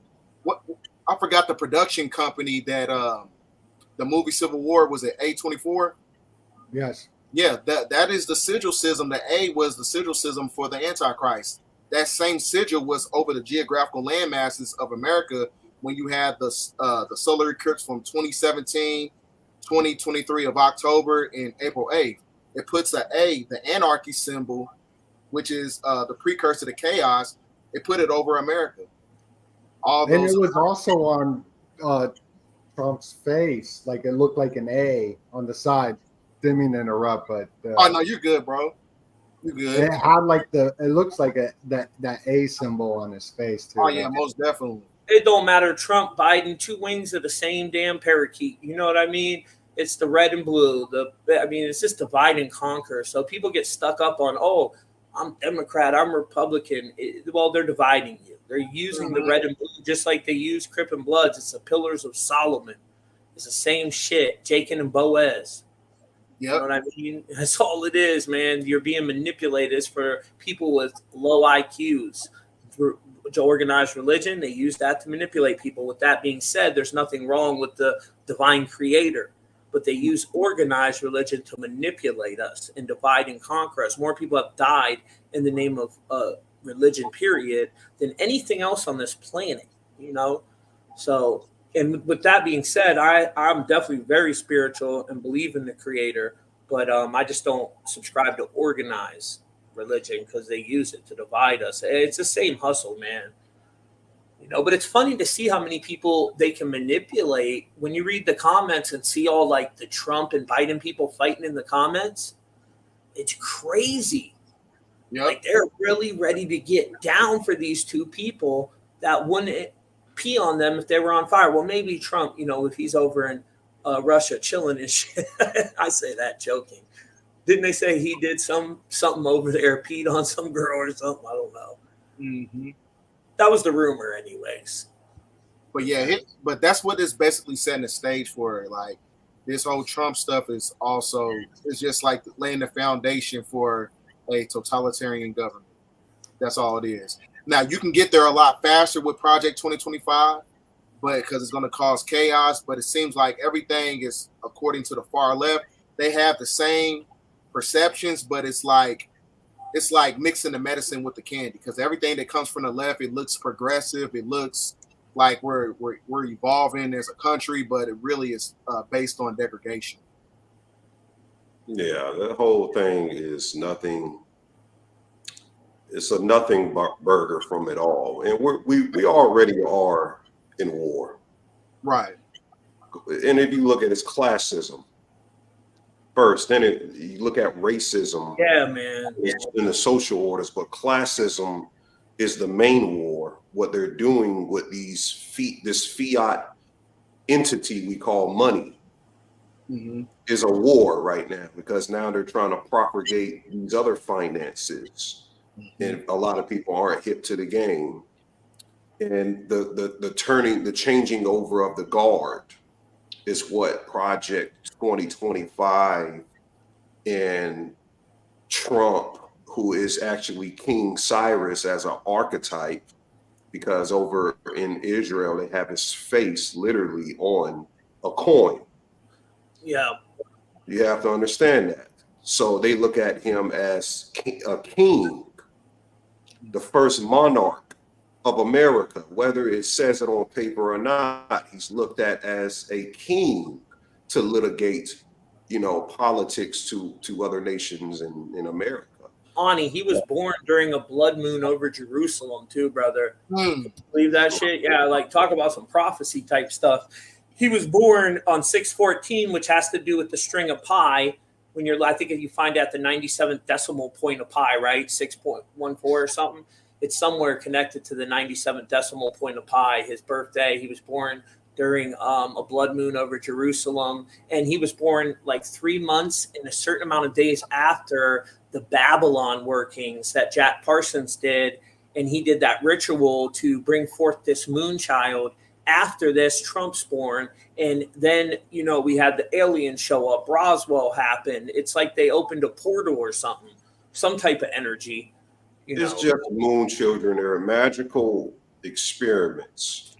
Speaker 3: what, I forgot the production company that the movie Civil War, was it A24?
Speaker 4: Yes.
Speaker 3: Yeah, that is the sigil system. The A was the sigil system for the Antichrist. That same sigil was over the geographical landmasses of America when you had the solar eclipse from 2017, 2023 of October and April 8th. It puts the A, the anarchy symbol, which is the precursor to chaos. It put it over America.
Speaker 4: And it was also on Trump's face, like it looked like an A on the side. Didn't mean to interrupt, but
Speaker 3: oh no, you're good, bro. You're good.
Speaker 4: It had like it looks like that A symbol on his face too.
Speaker 3: Oh yeah, most definitely.
Speaker 2: It don't matter. Trump, Biden, two wings of the same damn parakeet. You know what I mean? It's the red and blue. It's just divide and conquer. So people get stuck up on, oh, I'm Democrat, I'm Republican. Well, they're dividing you. They're using the red and blue just like they use Crip and Bloods. It's the Pillars of Solomon. It's the same shit. Jacob and Boaz.
Speaker 3: Yep.
Speaker 2: You know what I mean? That's all it is, man. You're being manipulated. It's for people with low IQs. To organize religion, they use that to manipulate people. With that being said, there's nothing wrong with the divine creator, but they use organized religion to manipulate us and divide and conquer us. More people have died in the name of religion, period, than anything else on this planet, you know? So, and with that being said, I'm definitely very spiritual and believe in the creator, but I just don't subscribe to organized religion because they use it to divide us. It's the same hustle, man. You know, but it's funny to see how many people they can manipulate. When you read the comments and see all like the Trump and Biden people fighting in the comments, it's crazy.
Speaker 3: Yep.
Speaker 2: Like they're really ready to get down for these two people that wouldn't pee on them if they were on fire. Well, maybe Trump, you know, if he's over in Russia chilling and shit. I say that joking. Didn't they say he did something over there, peed on some girl or something? I don't know.
Speaker 3: Mm-hmm.
Speaker 2: That was the rumor, anyways.
Speaker 3: But yeah, but that's what it's basically setting the stage for. Like this whole Trump stuff is also, it's just like laying the foundation for a totalitarian government. That's all it is. Now you can get there a lot faster with Project 2025, but because it's going to cause chaos. But it seems like everything is according to the far left. They have the same perceptions, but it's like mixing the medicine with the candy, because everything that comes from the left, it looks progressive, it looks like we're evolving as a country, but it really is based on degradation.
Speaker 5: Yeah, that whole thing is nothing. It's a nothing burger from it all, and we already are in war,
Speaker 3: right?
Speaker 5: And if you look at it's classism first, then you look at racism.
Speaker 2: Yeah, man.
Speaker 5: In the social orders, but classism is the main war. What they're doing with this fiat entity we call money is a war right now, because now they're trying to propagate these other finances and a lot of people aren't hip to the game. And the changing over of the guard is what Project 2025 and Trump, who is actually King Cyrus as an archetype, because over in Israel, they have his face literally on a coin.
Speaker 2: Yeah.
Speaker 5: You have to understand that. So they look at him as a king, the first monarch of America, whether it says it on paper or not. He's looked at as a king to litigate, politics to other nations in America.
Speaker 2: Ani, he was born during a blood moon over Jerusalem too, brother. Believe that shit? Yeah, like talk about some prophecy type stuff. He was born on 6/14, which has to do with the string of pi. When I think if you find out the 97th decimal point of pi, right? 6.14 or something. It's somewhere connected to the 97th decimal point of pi, his birthday. He was born during a blood moon over Jerusalem. And he was born like 3 months and a certain amount of days after the Babylon workings that Jack Parsons did. And he did that ritual to bring forth this moon child. After this, Trump's born. And then, we had the aliens show up. Roswell happened. It's like they opened a portal or something, some type of energy.
Speaker 5: It's just moon children. They're magical experiments.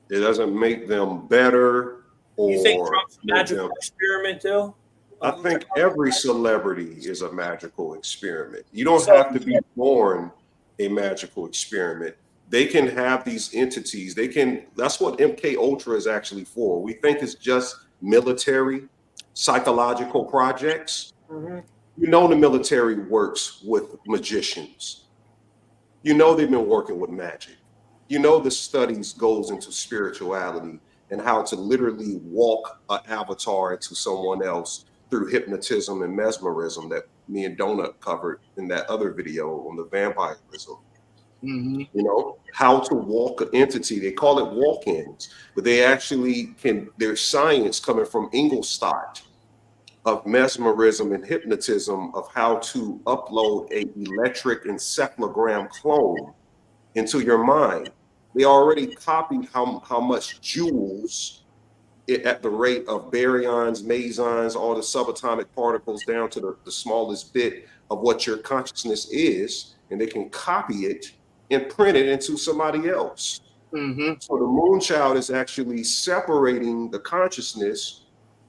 Speaker 5: It doesn't make them better. Or
Speaker 2: you think Trump's a magical experiment, too?
Speaker 5: I think every celebrity is a magical experiment. You don't have to be born a magical experiment. They can have these entities. That's what MK Ultra is actually for. We think it's just military, psychological projects. Mm-hmm. The military works with magicians. They've been working with magic. The studies goes into spirituality and how to literally walk an avatar into someone else through hypnotism and mesmerism that me and Doenut covered in that other video on the vampirism. Mm-hmm. How to walk an entity. They call it walk-ins, but they actually there's science coming from Ingolstadt of mesmerism and hypnotism of how to upload a electric encephalogram clone into your mind. They already copied how much joules at the rate of baryons, mesons, all the subatomic particles down to the smallest bit of what your consciousness is, and they can copy it and print it into somebody else. Mm-hmm. So the moonchild is actually separating the consciousness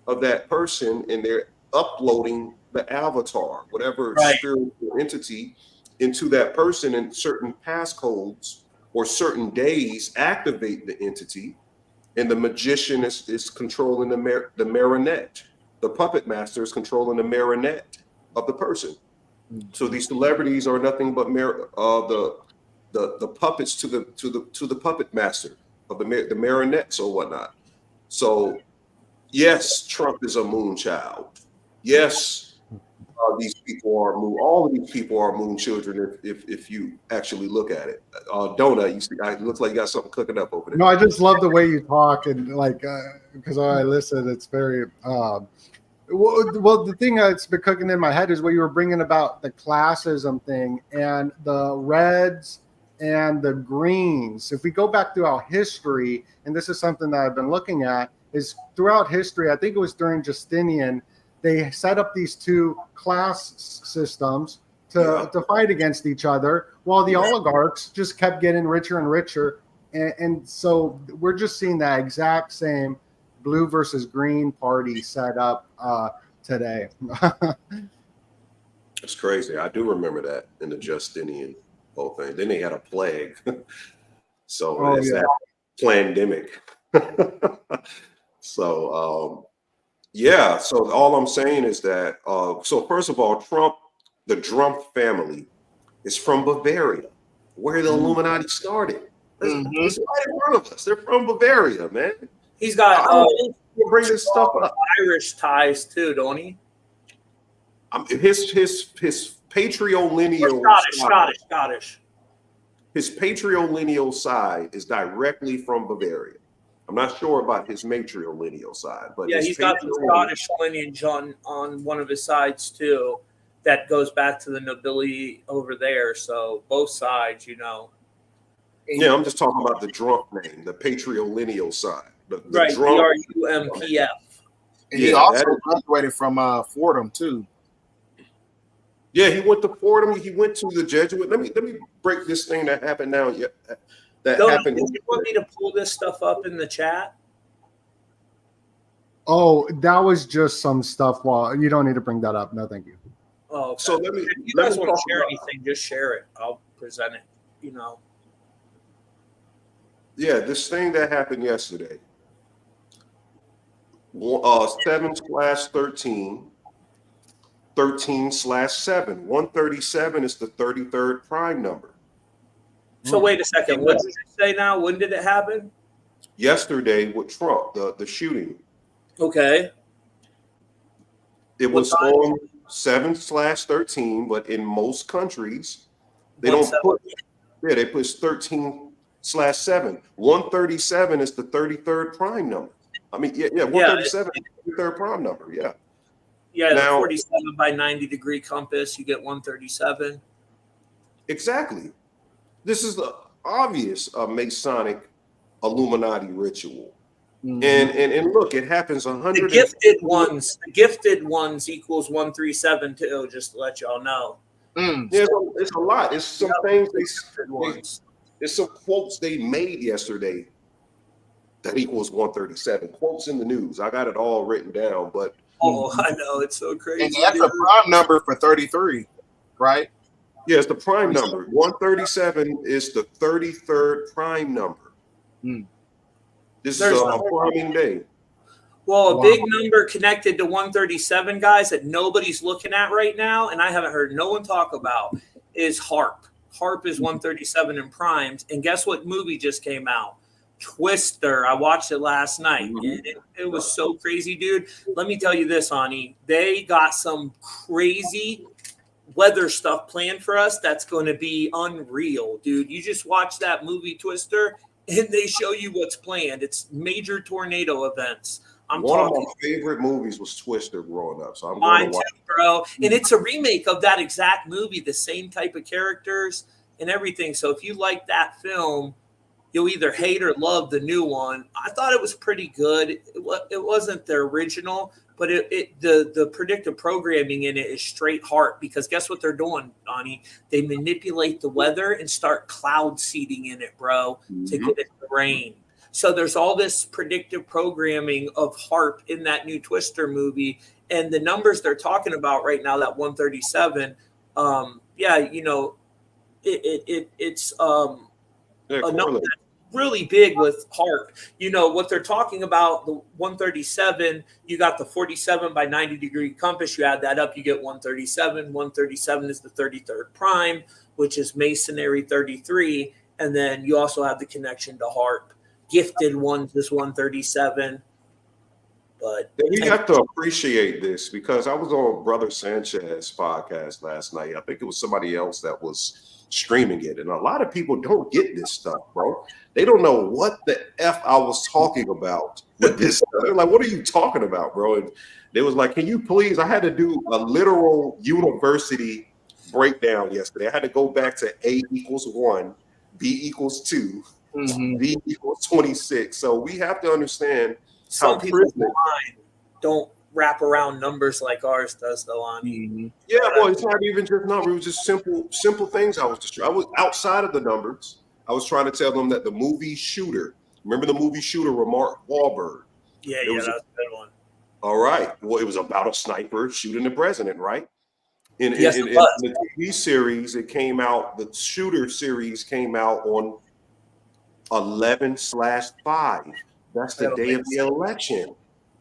Speaker 5: of that person, and they're uploading the avatar, whatever spiritual entity, into that person, and certain passcodes or certain days activate the entity, and the magician is controlling the marionette. The puppet master is controlling the marionette of the person. Mm-hmm. So these celebrities are nothing but the puppets to the puppet master of the marionettes or whatnot. So yes, Trump is a moon child. Yes, these people are moon. All of these people are moon children. If you actually look at it, Doenut, you see, it looks like you got something cooking up over there.
Speaker 4: No, I just love the way you talk, and because I listen, it's very. Well, the thing that's been cooking in my head is what you were bringing about the classism thing and the reds and the greens. If we go back throughout history, and this is something that I've been looking at, is throughout history, I think it was during Justinian, they set up these two class systems to fight against each other, while the oligarchs just kept getting richer and richer. And so we're just seeing that exact same blue versus green party set up today.
Speaker 5: It's crazy. I do remember that in the Justinian whole thing. Then they had a plague. So it's that pandemic. So all I'm saying is that so first of all, Trump, the Trump family is from Bavaria, where the Illuminati started. It's right in front of us. They're from Bavaria, man.
Speaker 2: He's got
Speaker 5: bring this stuff up.
Speaker 2: Irish ties too, don't he?
Speaker 5: His patrilineal
Speaker 2: Scottish.
Speaker 5: His patrilineal side is directly from Bavaria. I'm not sure about his matrilineal side, but
Speaker 2: he's got the Scottish lineage on one of his sides too. that goes back to the nobility over there. So both sides, you know.
Speaker 5: Yeah, I'm just talking about the drunk name, the patrilineal side. The
Speaker 2: Right,
Speaker 5: drunk.
Speaker 2: DRUMPF.
Speaker 3: And he also graduated from Fordham too.
Speaker 5: Yeah, he went to Fordham. He went to the Jesuit. Let me break this thing that happened now. Yeah, happened.
Speaker 2: Do you want me to pull this stuff up in the chat?
Speaker 4: Oh, that was just some stuff. Well, you don't need to bring that up. No, thank you.
Speaker 2: Oh, okay.
Speaker 5: So
Speaker 2: if you guys want to share anything, just share it. I'll present it. You know.
Speaker 5: Yeah, this thing that happened yesterday. 7/13, 13/7. 137 is the 33rd prime number.
Speaker 2: So wait a second. What did you say now? When did it happen?
Speaker 5: Yesterday with Trump, the shooting.
Speaker 2: Okay.
Speaker 5: It was on 7/13, but in most countries, they don't put. Yeah, they put 13/7. 137 is the 33rd prime number. I mean, 137 is the 33rd prime number. Yeah.
Speaker 2: Yeah,
Speaker 5: now,
Speaker 2: 47 by 90-degree compass, you get 137.
Speaker 5: Exactly. This is the obvious Masonic Illuminati ritual. Mm-hmm. And look, it happens 100.
Speaker 2: The gifted ones equals 137 too, just to let y'all know.
Speaker 5: Yeah, it's a lot. It's some things it's some quotes they made yesterday that equals 137. Quotes in the news. I got it all written down, but
Speaker 2: I know, it's so crazy.
Speaker 3: And that's a prime number for 33, right?
Speaker 5: Yeah, it's the prime number. 137 is the 33rd prime number. This is a priming day.
Speaker 2: Well, a big number connected to 137, guys, that nobody's looking at right now, and I haven't heard no one talk about, is HARP. HARP is 137 in primes. And guess what movie just came out? Twister. I watched it last night. And it was so crazy, dude. Let me tell you this, Ani. They got some crazy weather stuff planned for us that's going to be unreal, dude. You just watch that movie Twister, and they show you what's planned. It's major tornado events.
Speaker 5: One of my favorite movies was Twister growing up, so I'm
Speaker 2: mine
Speaker 5: going to watch
Speaker 2: too, bro. And it's a remake of that exact movie, the same type of characters and everything. So if you like that film, you'll either hate or love the new one. I thought it was pretty good. It wasn't the original, but the predictive programming in it is straight HARP, because guess what they're doing, Donnie? They manipulate the weather and start cloud seeding in it, bro, to get it to rain. So there's all this predictive programming of HARP in that new Twister movie, and the numbers they're talking about right now, that 137, you know, it's a number that's really big with HARP. You know what they're talking about, the 137, you got the 47 by 90-degree compass, you add that up, you get 137. 137 is the 33rd prime, which is Masonry 33, and then you also have the connection to HARP. Gifted ones is 137. But
Speaker 5: you have to appreciate this, because I was on Brother Sanchez's podcast last night. I think it was somebody else that was streaming it, and a lot of people don't get this stuff, bro. They don't know what the F I was talking about with this. They're like, what are you talking about, bro? And they was like, can you please? I had to do a literal university breakdown yesterday. I had to go back to A equals 1, B equals 2, B equals 26. So we have to understand
Speaker 2: some people's mind don't wrap around numbers like ours does, though.
Speaker 5: Yeah, well, it's not even just numbers. It was just simple things. I was outside of the numbers. I was trying to tell them that the movie Shooter. Remember the movie Shooter with Mark Wahlberg?
Speaker 2: Yeah, that was a good one.
Speaker 5: All right. Well, it was about a sniper shooting the president, right? In the TV series, it came out. The Shooter series came out on 11/5. That's the day of the election.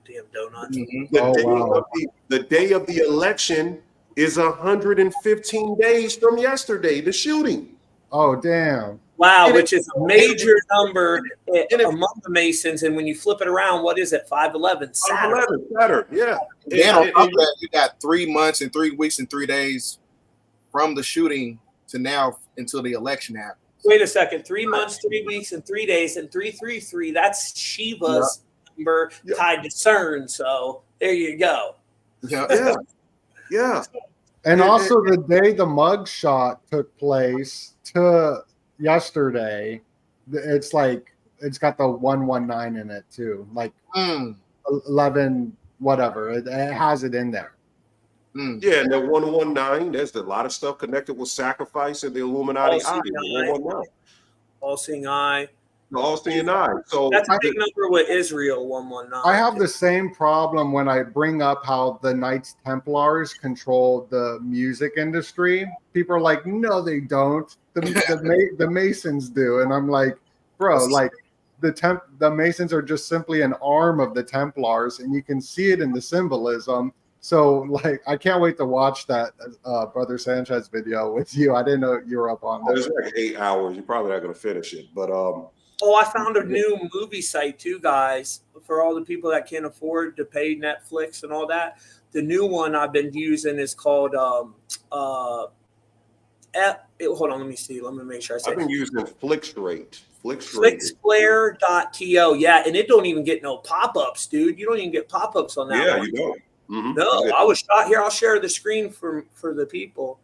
Speaker 2: Damn donut.
Speaker 5: The day of the election is 115 days from yesterday, the shooting.
Speaker 4: Oh, damn.
Speaker 2: Wow, which is a major number among the Masons. And when you flip it around, what is it? 5/11, Saturn.
Speaker 5: 5/11, Saturn, yeah.
Speaker 3: And on top of that, you got 3 months and 3 weeks and 3 days from the shooting to now until the election happens.
Speaker 2: Wait a second. 3 months, 3 weeks, and 3 days, and 333. That's Shiva's number tied to CERN. So there you go.
Speaker 5: Yeah.
Speaker 4: And also the day the mug shot took place to yesterday, it's like it's got the 119 in it too, like 11 whatever. It has it in there.
Speaker 5: Yeah, and the 119, there's a lot of stuff connected with sacrifice and the Illuminati eye.
Speaker 2: All-seeing eye.
Speaker 5: The all-seeing eye. So
Speaker 2: that's a big number with Israel 119.
Speaker 4: I have the same problem when I bring up how the Knights Templars control the music industry. People are like, no, they don't. The Masons do. And I'm like, bro, like the Masons are just simply an arm of the Templars, and you can see it in the symbolism. So, like, I can't wait to watch that Brother Sanchez video with you. I didn't know you were up on that.
Speaker 5: It's like 8 hours. You're probably not going to finish it, but
Speaker 2: I found a new movie site too, guys, for all the people that can't afford to pay Netflix and all that. The new one I've been using is called hold on, let me see. Let me make sure I say.
Speaker 5: I've been using Flixrate.
Speaker 2: Flixplayer.to. Yeah, and it don't even get no pop-ups, dude. You don't even get pop-ups on that one.
Speaker 5: You don't. Mm-hmm.
Speaker 2: No, I was shot here. I'll share the screen for the people.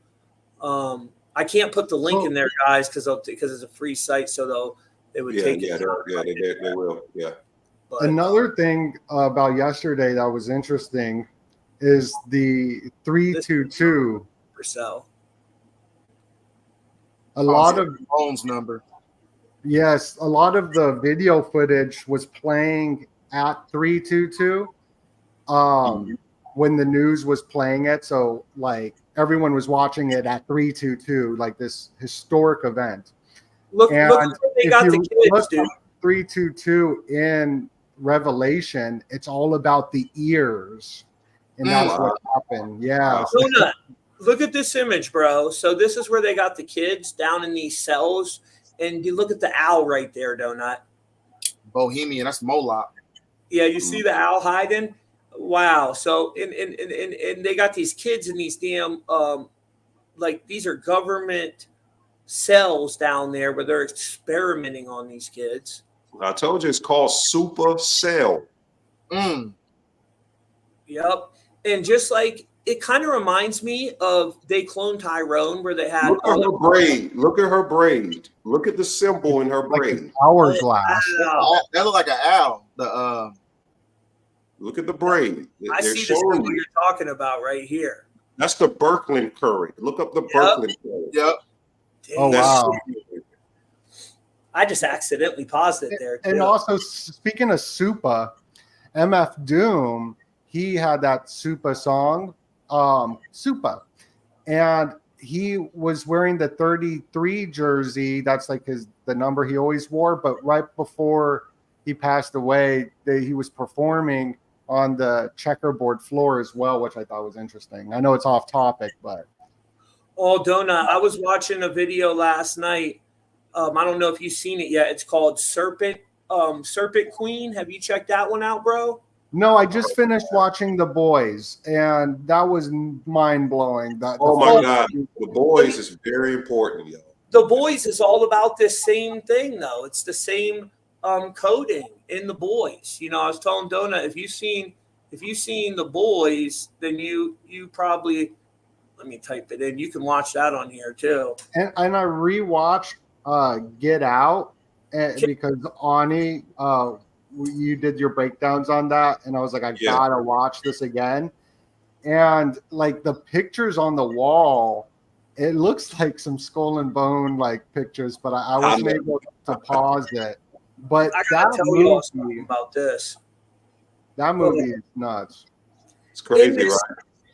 Speaker 2: I can't put the link in there, guys, because it's a free site, so they would take it.
Speaker 5: They will. Yeah.
Speaker 4: But another thing about yesterday that was interesting is the 322
Speaker 2: sell.
Speaker 3: A lot of phone's number.
Speaker 4: Yes, a lot of the video footage was playing at 322. When the news was playing it, so like everyone was watching it at 322, like this historic event.
Speaker 2: Look what they got the kids, dude.
Speaker 4: 322 in Revelation, it's all about the ears, and that's what happened. Yeah.
Speaker 2: Doenut, look at this image, bro. So this is where they got the kids down in these cells, and you look at the owl right there, Doenut.
Speaker 3: Bohemian, that's Moloch.
Speaker 2: Yeah, you see the owl hiding. Wow. So and they got these kids in these damn like these are government cells down there where they're experimenting on these kids.
Speaker 5: I told you it's called SupaCell.
Speaker 2: Yep. And just like it kind of reminds me of They Cloned Tyrone, where they had
Speaker 5: look at her braid. Look at her braid. Look at the symbol in her braid.
Speaker 4: Like hourglass.
Speaker 3: That look like an owl.
Speaker 5: Look at the braid.
Speaker 2: I see the symbol you're talking about right here.
Speaker 5: That's the Birkeland current. Look up the Birkeland current.
Speaker 3: Yep.
Speaker 4: Oh, wow.
Speaker 2: I just accidentally paused it there, too.
Speaker 4: And also, speaking of Supa, MF Doom, he had that Supa song, Supa. And he was wearing the 33 jersey. That's like the number he always wore. But right before he passed away, he was performing on the checkerboard floor as well, which I thought was interesting. I know it's off topic, but.
Speaker 2: Oh, Doenut, I was watching a video last night. I don't know if you've seen it yet. It's called Serpent Queen. Have you checked that one out, bro?
Speaker 4: No, I just finished watching The Boys, and that was mind-blowing.
Speaker 5: Oh, my God. The Boys is very important, yo.
Speaker 2: The Boys is all about this same thing, though. It's the same coding in The Boys. You know, I was telling Doenut, if you've seen The Boys, then you probably, let me type it in. You can watch that on here too.
Speaker 4: And I rewatched Get Out because Ani, you did your breakdowns on that, and I was like, I gotta watch this again. And like the pictures on the wall, it looks like some skull and bone like pictures, but I wasn't able to pause it. But
Speaker 2: I gotta tell you something about this.
Speaker 4: That movie is nuts.
Speaker 5: It's crazy, right?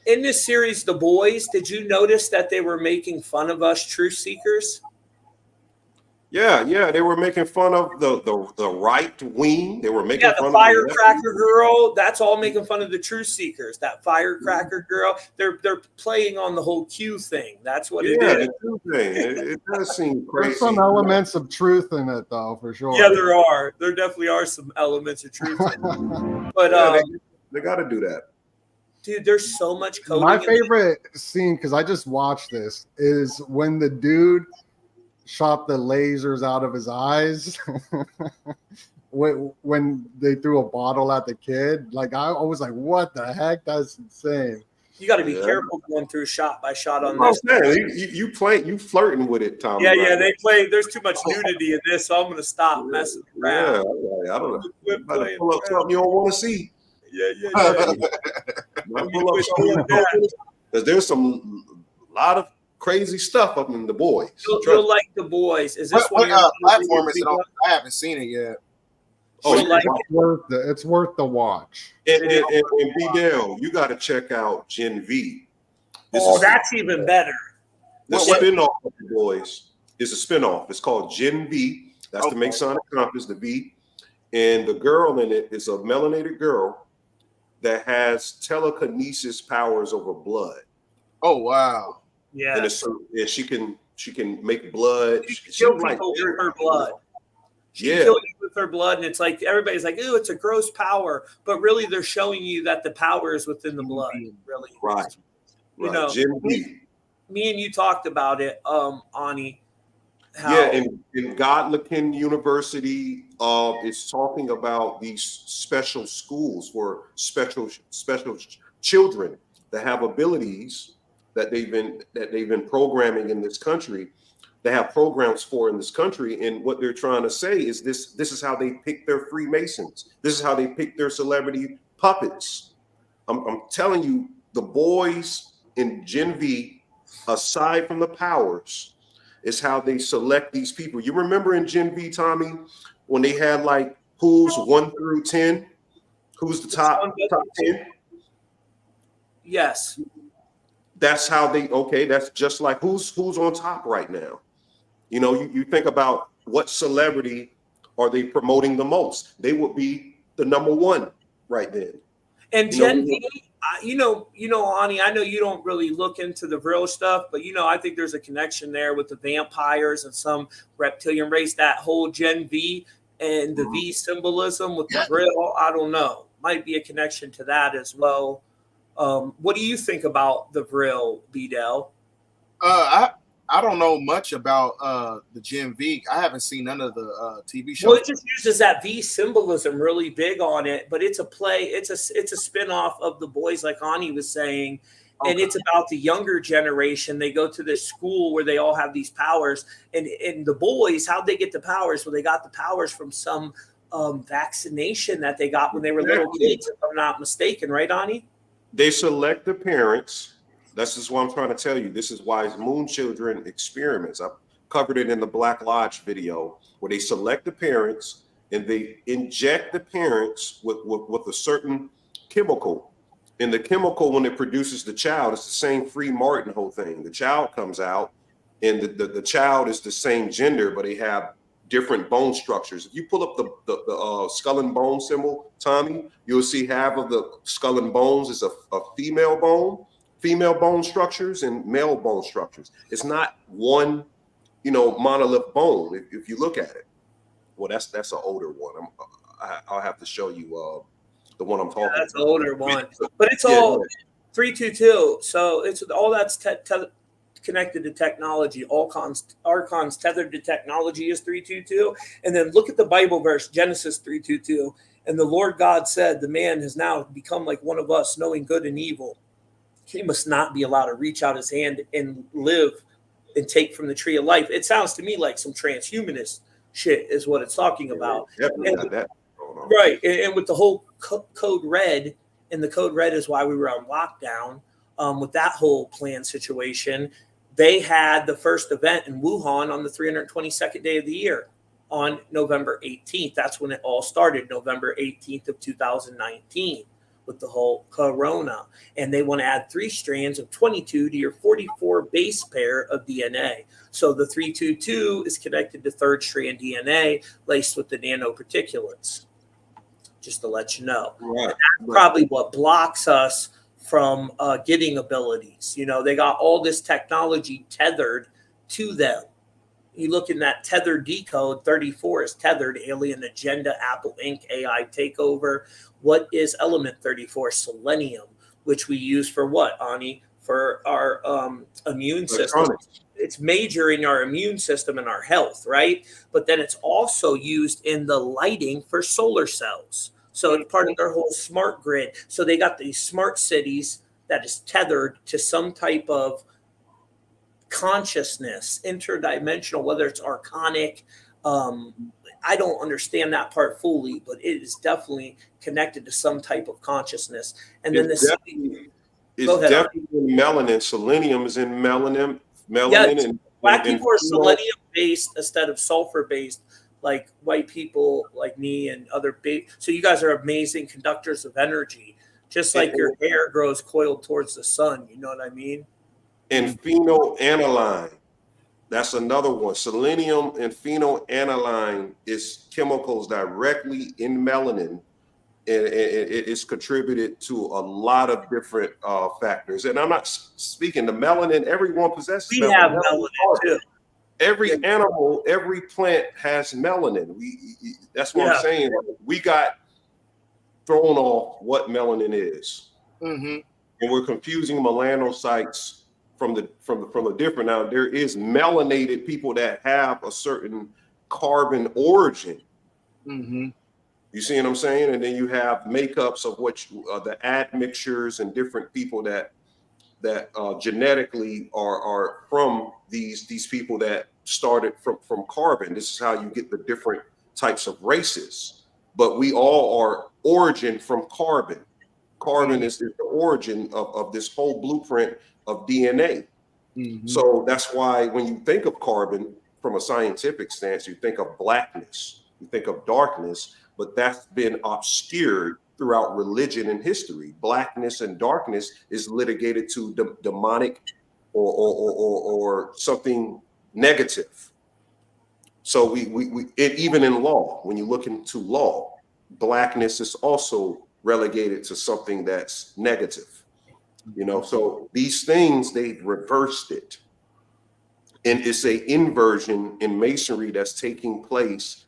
Speaker 2: In this series, The Boys, did you notice that they were making fun of us truth seekers?
Speaker 5: Yeah, they were making fun of the right wing. They were making fun of
Speaker 2: the firecracker girl. That's all making fun of the truth seekers. That firecracker girl. They're playing on the whole Q thing. That's what it is.
Speaker 5: The Q thing. It does seem crazy.
Speaker 4: There's some elements of truth in it, though, for sure.
Speaker 2: Yeah, there are. There definitely are some elements of truth in it. But
Speaker 5: they got to do that.
Speaker 2: Dude, there's so much coding.
Speaker 4: My favorite scene, because I just watched this, is when the dude shot the lasers out of his eyes when they threw a bottle at the kid. Like I was like, what the heck? That's insane.
Speaker 2: You got to be careful going through shot by shot on
Speaker 5: That's
Speaker 2: this.
Speaker 5: what I'm saying. You flirting with it, Tommy.
Speaker 2: Yeah,
Speaker 5: right
Speaker 2: they play. There's too much nudity in this, so I'm going to stop messing around.
Speaker 5: Yeah, I don't know.
Speaker 2: Quit
Speaker 5: You better
Speaker 2: playing
Speaker 5: pull up
Speaker 2: around.
Speaker 5: something you don't want to see.
Speaker 2: Yeah.
Speaker 5: Pull up something because there's a lot of crazy stuff up in The Boys.
Speaker 2: You'll like The Boys. Is this
Speaker 3: what
Speaker 2: one?
Speaker 3: platform is it on? I haven't seen it yet.
Speaker 4: It's worth the watch.
Speaker 5: And Bdell, you got to check out Gen V.
Speaker 2: That's even better.
Speaker 5: The spinoff of The Boys is a spinoff. It's called Gen V. That's the Masonic compass, the V. And the girl in it is a melanated girl that has telekinesis powers over blood.
Speaker 3: Oh wow!
Speaker 2: Yeah.
Speaker 5: And she can make blood.
Speaker 2: She can kill people with her blood. She can kill you with her blood, and it's like everybody's like, "Ooh, it's a gross power," but really, they're showing you that the power is within the blood. Really,
Speaker 5: right?
Speaker 2: You know,
Speaker 5: Gen V.
Speaker 2: Me and you talked about it, Ani.
Speaker 5: In Godlikin University, it's talking about these special schools for special children that have abilities that they've been programming in this country. They have programs for in this country, and what they're trying to say is this is how they pick their Freemasons. This is how they pick their celebrity puppets. I'm telling you, The Boys in Gen V, aside from the powers, is how they select these people. You remember in Gen V, Tommy, when they had like who's 1 through 10? Who's the top 10?
Speaker 2: Yes.
Speaker 5: That's how that's just like who's on top right now. You know, you think about what celebrity are they promoting the most? They would be the number one right then.
Speaker 2: And Gen V, you know, Ani, I know you don't really look into the real stuff, but I think there's a connection there with the vampires and some reptilian race. That whole Gen V and the V symbolism with the grill, I don't know, might be a connection to that as well. What do you think about the grill, Bdell?
Speaker 3: I don't know much about the Gen V. I haven't seen none of the TV shows.
Speaker 2: Well, it just uses that V symbolism really big on it, but it's a play. It's a spinoff of The Boys, like Ani was saying, and it's about the younger generation. They go to this school where they all have these powers, and The Boys, how'd they get the powers? Well, they got the powers from some vaccination that they got when they were little kids, if I'm not mistaken, right, Ani?
Speaker 5: They select the parents. This is what I'm trying to tell you. This is why Moon Children experiments. I covered it in the Black Lodge video, where they select the parents and they inject the parents with a certain chemical. And the chemical, when it produces the child, it's the same Free Martin whole thing. The child comes out, and the child is the same gender, but they have different bone structures. If you pull up the skull and bone symbol, Tommy, you'll see half of the skull and bones is a female bone structures and male bone structures. It's not one, monolith bone. If you look at it, well, that's an older one. I'll have to show you the one I'm talking about.
Speaker 2: That's an older one, but it's all 322. So it's all that's connected to technology. Archons tethered to technology is 322. And then look at the Bible verse, Genesis 322. And the Lord God said, the man has now become like one of us, knowing good and evil. He must not be allowed to reach out his hand and live and take from the tree of life. It sounds to me like some transhumanist shit is what it's talking about. Right. And with the whole code red, and the code red is why we were on lockdown, with that whole plan situation, they had the first event in Wuhan on the 322nd day of the year on November 18th. That's when it all started, November 18th of 2019. With the whole corona, and they want to add 3 strands of 22 to your 44 base pair of DNA. So the 322 is connected to 3rd strand DNA laced with the nanoparticulates. Just to let you know, that's probably what blocks us from getting abilities. They got all this technology tethered to them. You look in that tethered decode, 34 is tethered, alien agenda, Apple Inc., AI takeover. What is element 34? Selenium, which we use for what, Ani? For our immune system. It's major in our immune system and our health, right? But then it's also used in the lighting for solar cells. So it's part of their whole smart grid. So they got these smart cities that is tethered to some type of consciousness, interdimensional, whether it's archonic. I don't understand that part fully, but it is definitely connected to some type of consciousness. And then
Speaker 5: It's definitely melanin. Selenium is in melanin. And
Speaker 2: black people are selenium based instead of sulfur based, like white people like me and other big. So you guys are amazing conductors of energy, just like your hair grows coiled towards the sun. You know what I mean?
Speaker 5: And phenylaniline, that's another one. Selenium and phenylaniline is chemicals directly in melanin, and it's contributed to a lot of different factors. And I'm not speaking the melanin. Everyone possesses.
Speaker 2: We have melanin too.
Speaker 5: Every animal, every plant has melanin. That's what I'm saying. We got thrown off what melanin is, and we're confusing melanocytes from the different. Now there is melanated people that have a certain carbon origin. You see what I'm saying? And then you have makeups of the admixtures and different people that genetically are from these people that started from carbon. This is how you get the different types of races. But we all are origin from carbon. Carbon is the origin of this whole blueprint of DNA. So that's why when you think of carbon from a scientific stance, you think of blackness, you think of darkness, but that's been obscured throughout religion and history. Blackness and darkness is litigated to demonic or something negative. So we even in law, when you look into law, blackness is also relegated to something that's negative. So these things, they've reversed it. And it's an inversion in masonry that's taking place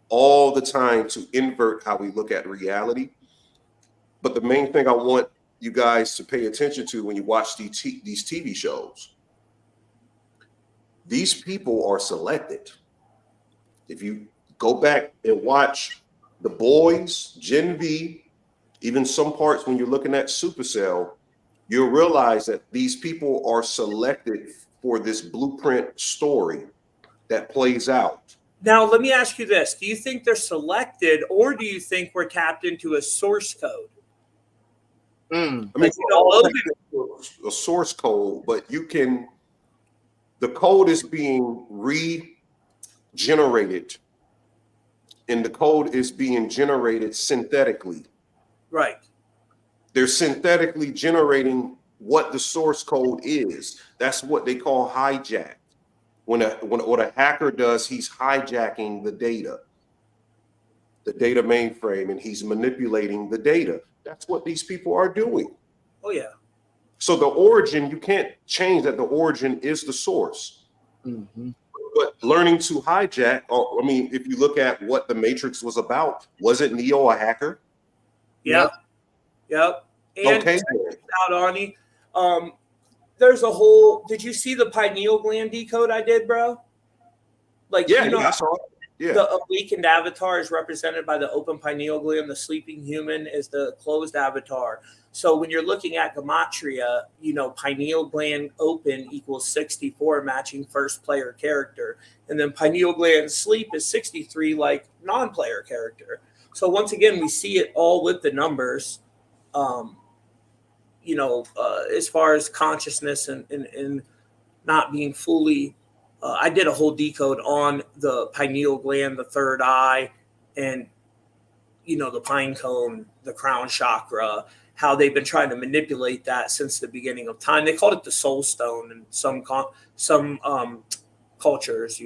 Speaker 5: all the time to invert how we look at reality. But the main thing I want you guys to pay attention to when you watch these TV shows, these people are selected. If you go back and watch The Boys, Gen V, even some parts when you're looking at SupaCell, you'll realize that these people are selected for this blueprint story that plays out.
Speaker 2: Now, let me ask you this. Do you think they're selected, or do you think we're tapped into a source code?
Speaker 5: I mean, a source code, but the code is being regenerated, and the code is being generated synthetically. Right. They're synthetically generating what the source code is. That's what they call hijack. What a hacker does, he's hijacking the data mainframe, and he's manipulating the data. That's what these people are doing. Oh, yeah. So the origin, you can't change that. The origin is the source. But learning to hijack, if you look at what the Matrix was about, wasn't Neo a hacker? Yep. And okay. Out, Arnie.
Speaker 2: There's a whole. Did you see the pineal gland decode I did, bro? I saw it. Yeah. The awakened avatar is represented by the open pineal gland. The sleeping human is the closed avatar. So when you're looking at Gematria, pineal gland open equals 64, matching first player character. And then pineal gland sleep is 63, like non-player character. So once again, we see it all with the numbers, as far as consciousness and not being fully. I did a whole decode on the pineal gland, the third eye, and, the pine cone, the crown chakra, how they've been trying to manipulate that since the beginning of time. They called it the soul stone in some cultures,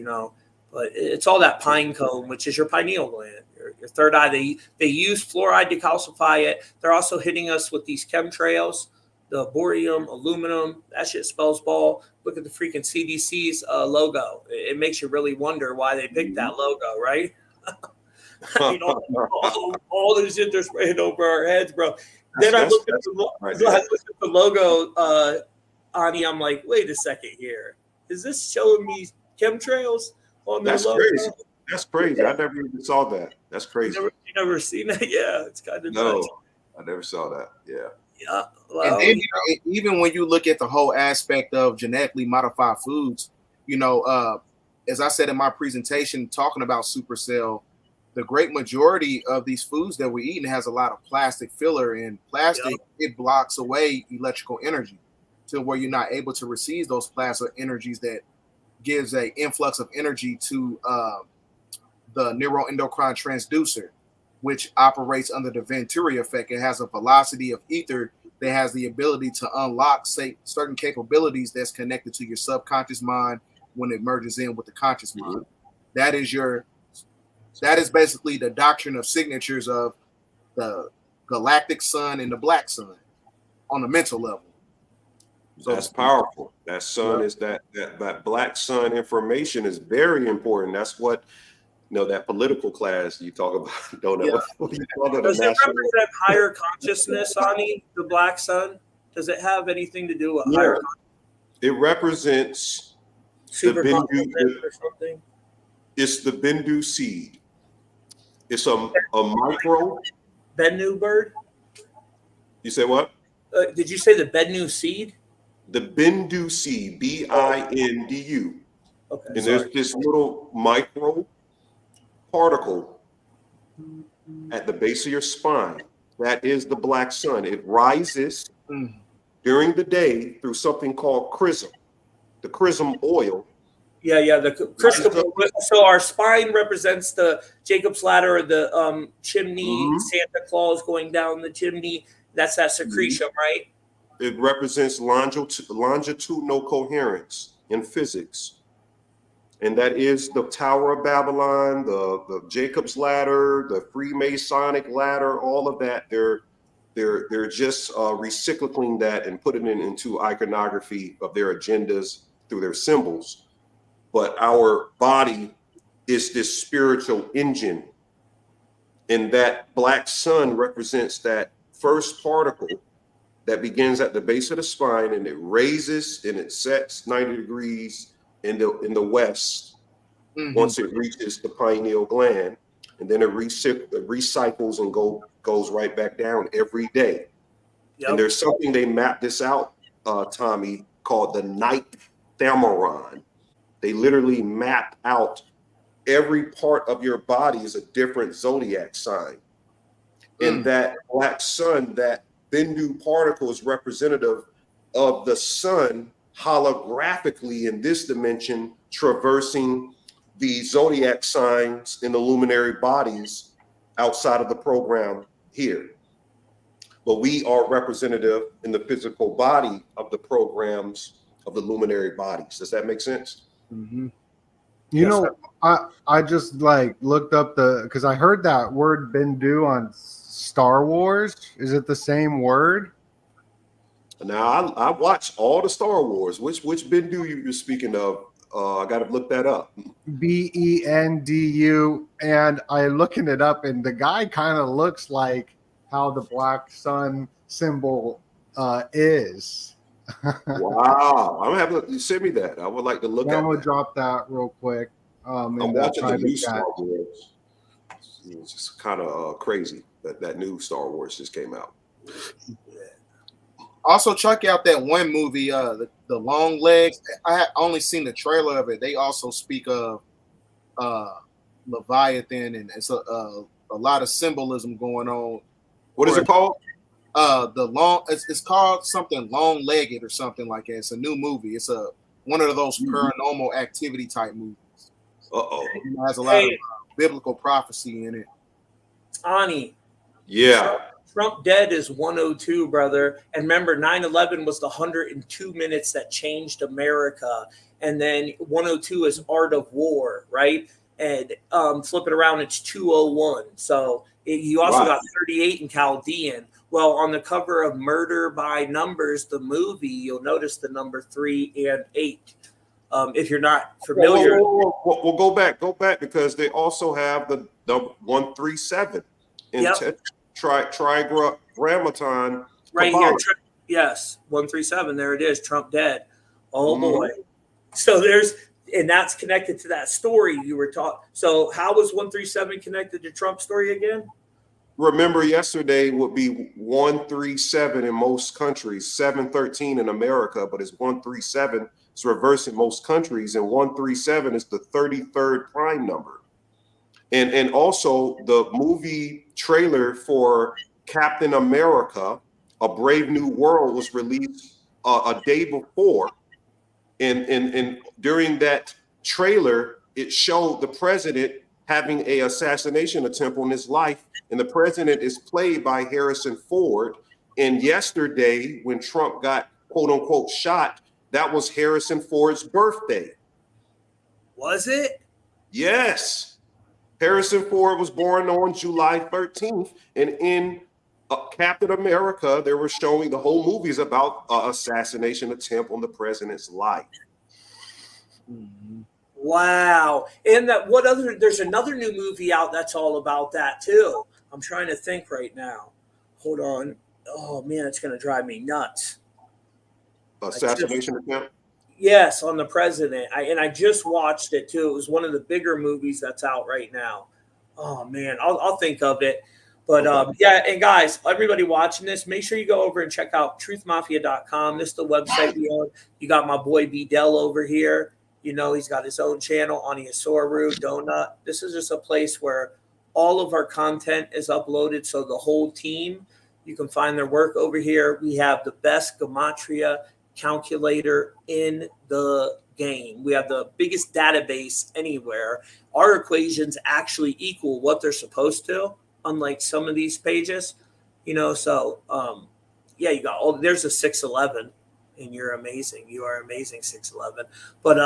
Speaker 2: but it's all that pine cone, which is your pineal gland, your third eye. They use fluoride to calcify it. They're also hitting us with these chemtrails, the boron, aluminum. That shit spells ball. Look at the freaking CDC's logo. It makes you really wonder why they picked that logo, right? all the shit they're spraying over our heads, bro. Then I look at the logo, Ani. I'm like, wait a second here. Is this showing me chemtrails on their logo?
Speaker 5: Crazy. That's crazy. I never even saw that. That's crazy.
Speaker 2: You never seen that? Yeah, it's kind of
Speaker 5: nuts.
Speaker 2: No,
Speaker 5: I never saw that. Yeah.
Speaker 2: Yeah.
Speaker 3: And
Speaker 2: Well,
Speaker 3: then even when you look at the whole aspect of genetically modified foods, as I said in my presentation talking about SupaCell, the great majority of these foods that we're eating has a lot of plastic filler, and plastic, it blocks away electrical energy to where you're not able to receive those plasma energies that gives a influx of energy to the neuroendocrine transducer, which operates under the Venturi effect. It has a velocity of ether that has the ability to unlock, say, certain capabilities that's connected to your subconscious mind when it merges in with the conscious mind. That is basically the doctrine of signatures of the galactic sun and the black sun on the mental level.
Speaker 5: So that's powerful. That sun is that black sun information is very important. That's what that political class you talk about. Don't know what you call it.
Speaker 2: Does it represent higher consciousness, Ani, the black sun? Does it have anything to do with higher consciousness?
Speaker 5: It represents
Speaker 2: super Bendu or something.
Speaker 5: It's the Bendu seed. It's a micro
Speaker 2: Bendu bird.
Speaker 5: You say what?
Speaker 2: Did you say the Bendu seed?
Speaker 5: The Bendu seed, Bindu.
Speaker 2: Okay.
Speaker 5: And there's this little micro particle at the base of your spine. That is the black sun. It rises during the day through something called chrism, the chrism oil.
Speaker 2: Yeah, the crystal. So our spine represents the Jacob's ladder, or the chimney, Santa Claus going down the chimney. That's that secretion, right?
Speaker 5: It represents longitudinal coherence in physics. And that is the Tower of Babylon, the Jacob's ladder, the Freemasonic ladder, all of that. They're just recycling that and putting it into iconography of their agendas through their symbols. But our body is this spiritual engine. And that black sun represents that first particle that begins at the base of the spine, and it raises and it sets 90 degrees in the west once it reaches the pineal gland, and then it recycles and goes right back down every day. And there's something they mapped this out, Tommy, called the night thermoron. They literally mapped out every part of your body is a different zodiac sign. And that black sun, that Bendu particle, is representative of the sun holographically in this dimension, traversing the zodiac signs in the luminary bodies outside of the program here. But we are representative in the physical body of the programs of the luminary bodies. Does that make sense?
Speaker 4: I just looked up because I heard that word Bendu on Star Wars. Is it the same word?
Speaker 5: Now I watched all the Star Wars. Which Bendu you're speaking of? I got to look that up.
Speaker 4: Bendu, and I'm looking it up, and the guy kind of looks like how the black sun symbol is.
Speaker 5: Wow, I'm gonna have to send me that. I would like to look at.
Speaker 4: I'm gonna drop that real quick.
Speaker 5: I'm watching the new Star Wars. It's just kind of crazy that new Star Wars just came out.
Speaker 3: Also, check out that one movie, the Long Legs. I had only seen the trailer of it. They also speak of Leviathan, and it's a lot of symbolism going on.
Speaker 5: What is it called?
Speaker 3: It's called something Long-Legged or something like that. It's a new movie. It's one of those paranormal activity type movies. It has a lot of biblical prophecy in it.
Speaker 2: Ani.
Speaker 5: Yeah.
Speaker 2: Trump dead is 102, brother. And remember, 9/11 was the 102 minutes that changed America. And then 102 is Art of War, right? And flip it around, it's 201. So you also got 38 in Chaldean. Well, on the cover of Murder by Numbers, the movie, you'll notice the number 3 and 8. If you're not familiar.
Speaker 5: We'll go back because they also have the 137 in Trigramaton.
Speaker 2: Right here. Yes, 137. There it is. Trump dead. Oh, boy. So and that's connected to that story you were taught. So how was 137 connected to Trump's story again?
Speaker 5: remember yesterday would be 137 in most countries, 713 in America, but it's 137. It's reversed in most countries, and 137 is the 33rd prime number. And also the movie trailer for Captain America, A Brave New World, was released a day before. And during that trailer, it showed the president having a assassination attempt on his life. And the president is played by Harrison Ford. And yesterday, when Trump got quote unquote shot, that was Harrison Ford's birthday.
Speaker 2: Was it?
Speaker 5: Yes. Harrison Ford was born on July 13th. And in Captain America, they were showing the whole movie's about assassination attempt on the president's life.
Speaker 2: Mm-hmm. Wow. And there's another new movie out that's all about that too. I'm trying to think right now. Hold on. Oh man, it's going to drive me nuts.
Speaker 5: Assassination attempt?
Speaker 2: Yes, on the president. I just watched it too. It was one of the bigger movies that's out right now. Oh man, I'll think of it. But yeah, and guys, everybody watching this, make sure you go over and check out truthmafia.com. This is the website we own. You got my boy Bdell over here. You know, he's got his own channel on the Osaru Doenut. This is just a place where all of our content is uploaded. So the whole team, you can find their work over here. We have the best Gematria calculator in the game. We have the biggest database anywhere. Our equations actually equal what they're supposed to, unlike some of these pages, you know. So yeah, you got there's a 611, and you're amazing. You are amazing, 611. But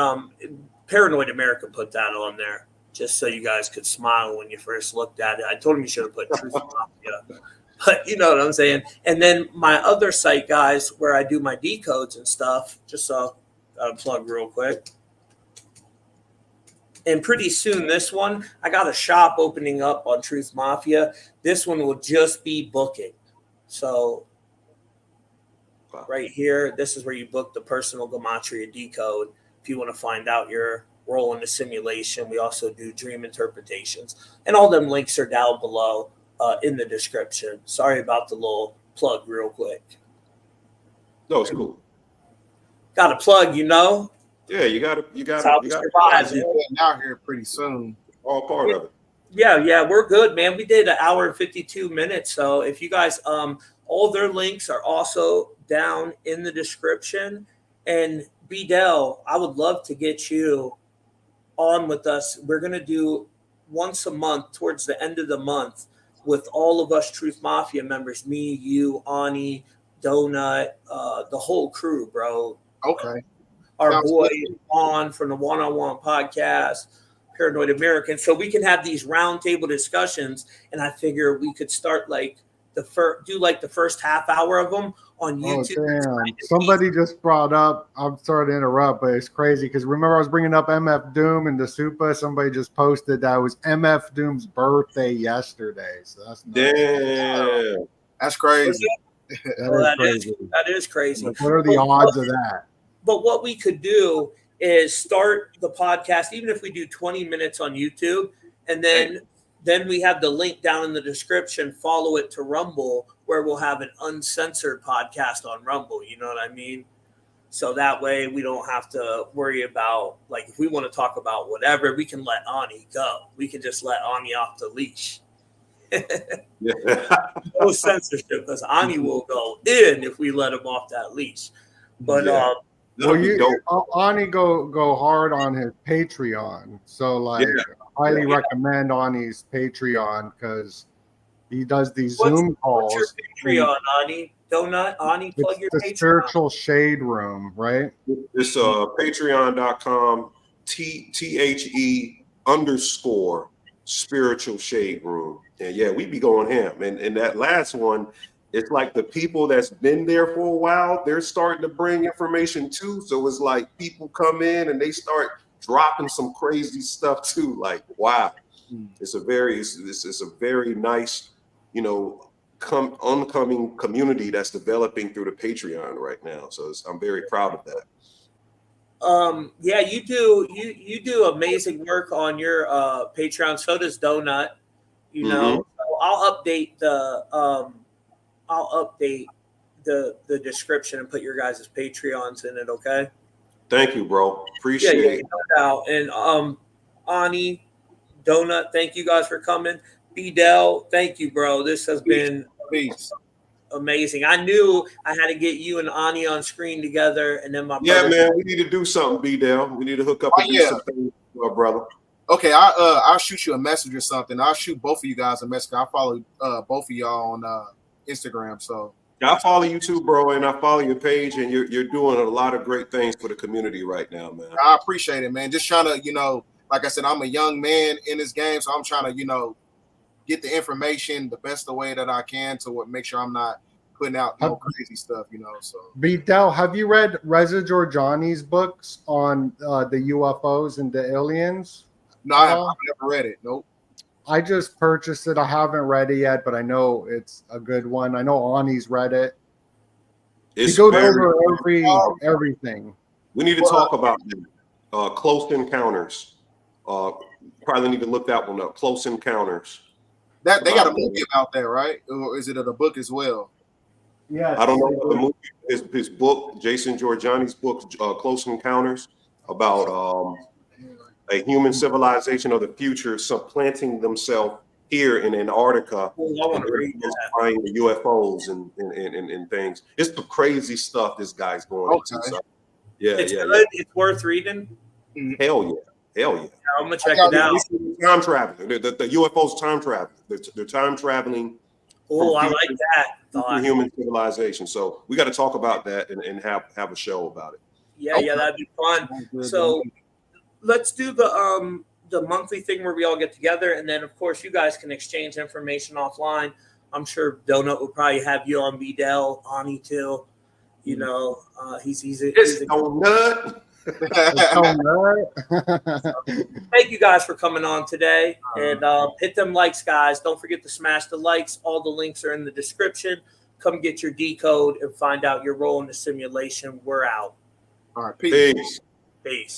Speaker 2: Paranoid America put that on there just so you guys could smile when you first looked at it. I told him you should have put Truth Mafia. But you know what I'm saying? And then my other site, guys, where I do my decodes and stuff, just so I'll plug real quick. And pretty soon, this one, I got a shop opening up on Truth Mafia. This one will just be booking. So right here, this is where you book the personal Gematria decode. If you want to find out your role in the simulation, we also do dream interpretations. And all them links are down below. In the description. Sorry about the little plug real quick.
Speaker 5: No, it's cool.
Speaker 2: Got to plug, you know?
Speaker 5: Yeah, you got to
Speaker 3: survive. Out here pretty soon.
Speaker 5: All part of it.
Speaker 2: Yeah, we're good, man. We did 1 hour and 52 minutes. So if you guys, all their links are also down in the description. And Bedell, I would love to get you on with us. We're going to do once a month towards the end of the month with all of us Truth Mafia members, me, you, Ani, Doenut, the whole crew, bro.
Speaker 3: Okay.
Speaker 2: Our Sounds boy on from the One-on-One podcast, Paranoid American. So we can have these roundtable discussions, and I figure we could start like the first half hour of them on YouTube.
Speaker 4: Oh, damn. Somebody just brought up, I'm sorry to interrupt, but it's crazy because remember I was bringing up MF Doom and the Supa. Somebody just posted that it was MF Doom's birthday yesterday. So that's
Speaker 5: damn.
Speaker 3: That's crazy.
Speaker 2: That is crazy.
Speaker 4: Like, what are the odds of that?
Speaker 2: But what we could do is start the podcast, even if we do 20 minutes on YouTube, and then we have the link down in the description. Follow it to Rumble, where we'll have an uncensored podcast on Rumble. You know what I mean? So that way we don't have to worry about, like, if we want to talk about whatever, we can let Ani go. We can just let Ani off the leash. No censorship, because Ani will go in if we let him off that leash. But
Speaker 4: Ani go hard on his Patreon. So highly recommend Ani's Patreon because he does these Zoom calls.
Speaker 2: What's your Patreon, Ani? Doenut, Ani, plug your Patreon.
Speaker 4: Spiritual Shade Room, right?
Speaker 5: It's patreon.com THE_spiritual shade room. And yeah, we be going ham. And that last one, it's like the people that's been there for a while, they're starting to bring information too. So it's like people come in and they start dropping some crazy stuff too. Like, wow, it's a very nice, you know, oncoming community that's developing through the Patreon right now. So I'm very proud of that.
Speaker 2: Yeah, you do amazing work on your Patreon. So does Doenut. You know, I'll update the description and put your guys' Patreons in it. Okay.
Speaker 5: Thank you, bro. Appreciate it.
Speaker 2: No doubt. And Ani, Doenut, thank you guys for coming. Bdell, thank you, bro. This has been amazing. I knew I had to get you and Ani on screen together, and then my brother.
Speaker 5: Man, we need to do something, Bdell. We need to hook up and do some things, brother.
Speaker 3: Okay, I'll shoot you a message or something. I'll shoot both of you guys a message. I follow both of y'all on Instagram, so.
Speaker 5: I follow you too, bro, and I follow your page, and you're doing a lot of great things for the community right now, man.
Speaker 3: I appreciate it, man. Just trying to, like I said, I'm a young man in this game, so I'm trying to, get the information the best way that I can to make sure I'm not putting out no crazy stuff, So,
Speaker 4: Bedell, have you read Reza Georgiani's books on the UFOs and the aliens?
Speaker 3: No, I've never read it. Nope.
Speaker 4: I just purchased it. I haven't read it yet, but I know it's a good one. I know Ani's read it. He goes over everything.
Speaker 5: We need to talk about Close Encounters. Probably need to look that one up. Close Encounters.
Speaker 3: That they got a movie about that, right? Or is it a book as well?
Speaker 4: Yeah,
Speaker 5: I don't know what the movie. His book, Jason Georgiani's book, Close Encounters, about a human civilization of the future supplanting themselves here in Antarctica, flying the UFOs and things. It's the crazy stuff this guy's going into. So,
Speaker 2: it's good. It's worth reading.
Speaker 5: Hell yeah.
Speaker 2: I'm gonna check it out.
Speaker 5: Time traveling. The UFOs time traveling. They're time traveling.
Speaker 2: Oh, I like that.
Speaker 5: Human civilization. So we got to talk about that and have a show about it.
Speaker 2: Yeah, that'd be fun. So let's do the monthly thing where we all get together, and then of course you guys can exchange information offline. I'm sure Doenut will probably have you on Bedell, Ani too. He's a
Speaker 5: Doenut.
Speaker 2: Thank you guys for coming on today, and hit them likes, guys. Don't forget to smash the likes. All the links are in the description. Come get your decode and find out your role in the simulation. We're out.
Speaker 3: All right, peace.
Speaker 2: Peace.